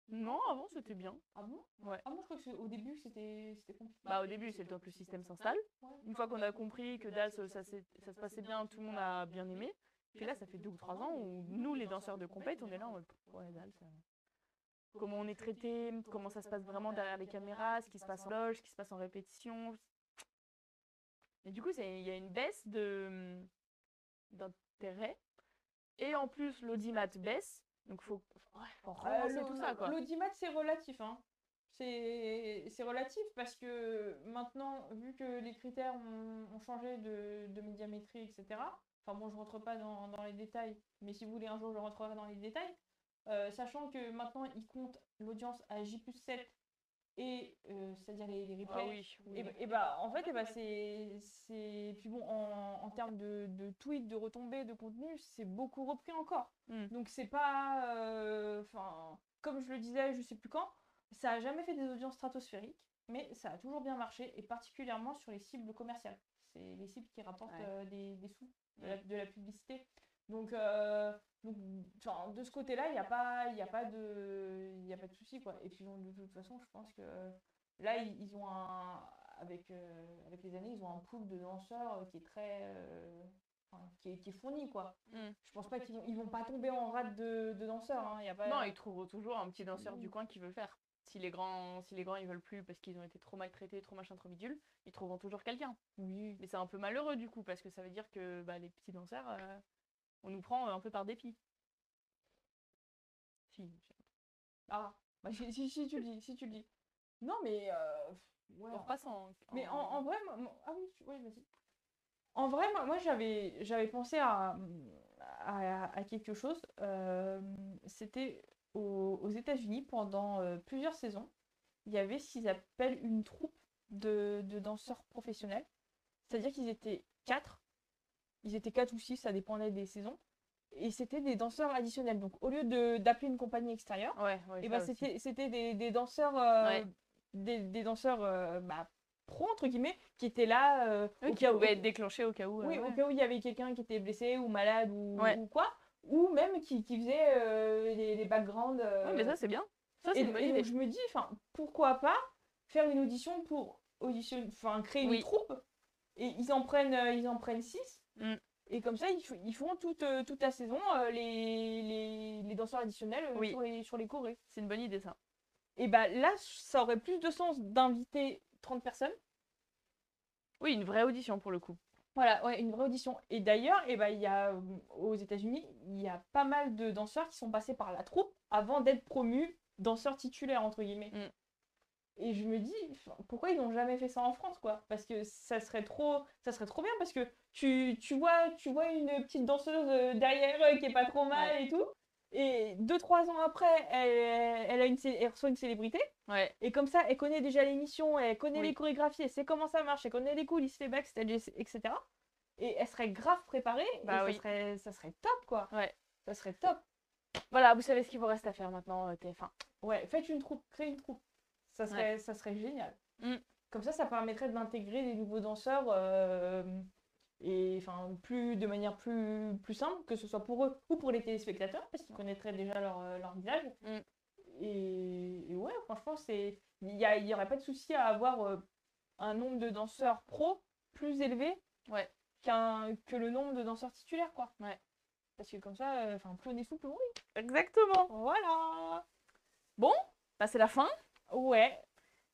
Non, avant c'était bien. Ah bon? Ouais. Ah moi je crois que au début c'était compliqué. Bah, au début, c'est le temps que le système s'installe. Ouais. Une fois qu'on a compris que Dals, ça se passait bien, tout le monde a bien aimé. Puis là, ça fait 2 ou 3 ans où nous, les danseurs de compète, on est là en mode, ouais, Dals, comment on est traité, comment ça se passe vraiment derrière les caméras, ce qui se passe en loge, ce qui se passe en répétition. Et du coup, il y a une baisse d'intérêt. Et en plus, l'audimat baisse. Donc, faut relancer tout ça, quoi. L'audimat c'est relatif, hein. C'est relatif parce que maintenant, vu que les critères ont changé de médiamétrie, etc. Enfin bon, je rentre pas dans les détails, mais si vous voulez un jour, je rentrerai dans les détails. Sachant que maintenant, ils comptent l'audience à J+7 et c'est-à-dire les replays. Ah oui, oui. Et en fait, c'est puis bon, en termes de tweets, de retombées, de contenu, c'est beaucoup repris encore. Donc c'est pas, enfin, comme je le disais, je sais plus quand, ça a jamais fait des audiences stratosphériques, mais ça a toujours bien marché et particulièrement sur les cibles commerciales. C'est les cibles qui rapportent des sous de la publicité. Donc de ce côté-là, il n'y a pas de souci, quoi. Et puis de toute façon, je pense que là, ils ont avec les années, ils ont un pool de danseurs qui est très qui est fourni, quoi. Je pense pas qu'ils vont pas tomber en rate de danseurs, hein. Y a pas... Non, ils trouveront toujours un petit danseur du coin qui veut le faire. Si les grands ils veulent plus parce qu'ils ont été trop maltraités, trop machin, trop bidule, ils trouveront toujours quelqu'un. Oui. Mais c'est un peu malheureux du coup parce que ça veut dire que les petits danseurs, on nous prend un peu par dépit. Si. Ah, bah, si tu le dis. Non, mais ouais. En repassant. Mais en vrai, ah oui, oui, vas-y. En vrai, moi j'avais pensé à quelque chose. C'était aux États-Unis pendant plusieurs saisons. Il y avait ce qu'ils appellent une troupe de danseurs professionnels. C'est-à-dire qu'ils étaient 4. Ils étaient 4 ou 6, ça dépendait des saisons. Et c'était des danseurs additionnels. Donc au lieu d'appeler une compagnie extérieure, et c'était des danseurs, des danseurs pro, entre guillemets, qui étaient là qui pouvaient être déclenchés au cas où. Oui, au cas où il y avait quelqu'un qui était blessé ou malade ou quoi. Ou même qui faisait les backgrounds. Oui, mais ça c'est bien. Ça c'est une bonne et idée. donc je me dis, pourquoi pas faire une audition pour créer une troupe. Et ils en prennent 6. Et comme ça, ils font toute la saison les danseurs additionnels sur les chorés. C'est une bonne idée, ça. Et là, ça aurait plus de sens d'inviter 30 personnes. Oui, une vraie audition pour le coup. Voilà, ouais, une vraie audition. Et d'ailleurs, il y a, aux États-Unis, il y a pas mal de danseurs qui sont passés par la troupe avant d'être promu danseur titulaire, entre guillemets. Mm. Et je me dis, enfin, pourquoi ils n'ont jamais fait ça en France, quoi? Parce que ça serait trop bien, parce que tu vois une petite danseuse derrière qui est pas trop mal Ouais. et tout. Et 2-3 ans après, elle reçoit une célébrité. Ouais. Et comme ça, elle connaît déjà l'émission, elle connaît Oui. les chorégraphies, elle sait comment ça marche, elle connaît les coulisses, les backstage, etc. Et elle serait grave préparée, Bah et oui. ça serait top, quoi. Ouais. Ça serait top. Voilà, vous savez ce qu'il vous reste à faire maintenant, TF1. Ouais, faites une troupe, créez une troupe. Ça serait génial. Mm. Comme ça permettrait d'intégrer des nouveaux danseurs et enfin de manière plus simple, que ce soit pour eux ou pour les téléspectateurs, parce qu'ils connaîtraient déjà leur visage. Mm. Et ouais, franchement, il y aurait pas de souci à avoir un nombre de danseurs pros plus élevé Ouais. que le nombre de danseurs titulaires, quoi. Ouais. Parce que comme ça, plus on est souple, plus on rit. Exactement. Voilà. Bon, bah c'est la fin. Ouais.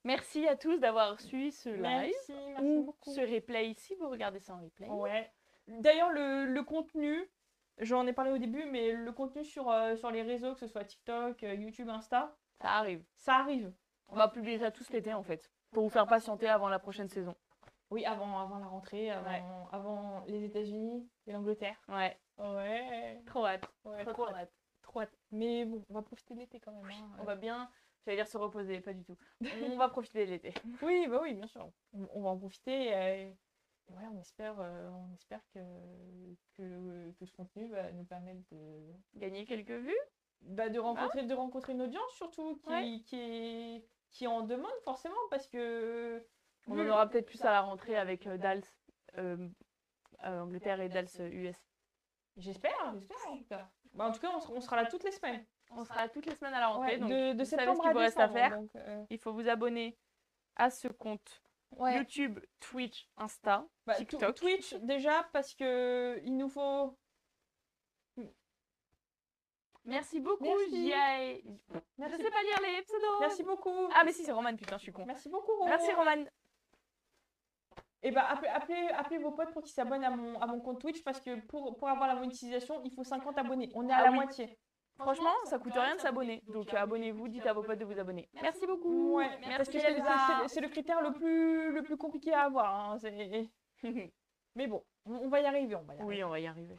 Merci à tous d'avoir suivi ce live. Merci Ou beaucoup. ce replay si vous regardez ça en replay. Ouais. D'ailleurs, le contenu, j'en ai parlé au début, mais le contenu sur les réseaux, que ce soit TikTok, YouTube, Insta, Ça arrive. ça arrive. On va publier ça tout cet été en fait. Pour vous faire patienter avant la prochaine saison. Oui, avant la rentrée, avant les États-Unis et l'Angleterre. Ouais. Ouais. Trop hâte. Ouais, Trop hâte. trop hâte. Mais bon, on va profiter de l'été quand même. Hein. On va bien, j'allais dire se reposer, pas du tout. On va profiter de l'été. Oui, bah oui, bien sûr. On va en profiter. Ouais, on espère que ce contenu va nous permettre Gagner quelques vues. de rencontrer une audience surtout qui est en demande forcément, parce que On en aura peut-être plus à la rentrée avec Dals Angleterre et Dals US. j'espère en tout cas. Bah, en tout cas, on sera là toutes les semaines. On sera là toutes les semaines à la rentrée. Ouais, donc de vous savez septembre ce qu'il vous reste à décembre, faire. donc, Il faut vous abonner à ce compte ouais. YouTube, Twitch, Insta, Bah, TikTok. Twitch déjà, parce que il nous faut. Merci beaucoup, Merci. Je sais pas lire les pseudos. Merci beaucoup. Ah mais si, c'est Roman, putain, je suis con. Merci beaucoup, Roro. Merci Roman. Et bah appelez vos potes pour qu'ils s'abonnent à mon compte Twitch, parce que pour avoir la monétisation, il faut 50 abonnés. On est à la moitié. Franchement, ça coûte rien de s'abonner. Donc abonnez-vous, dites à vos potes de vous abonner. Merci beaucoup. Ouais, parce Merci que Elsa. c'est le critère le plus compliqué à avoir. Hein. Mais bon, on va y arriver. Oui, on va y arriver.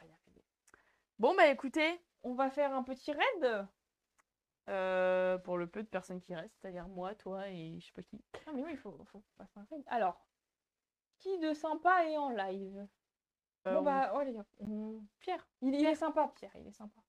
Bon bah écoutez, on va faire un petit raid. Pour le peu de personnes qui restent, c'est-à-dire moi, toi et je sais pas qui. Ah mais oui, il faut passer un raid. Alors, qui de sympa est en live? Bon bah, oh les gars, Pierre. Il est sympa, Pierre, il est sympa.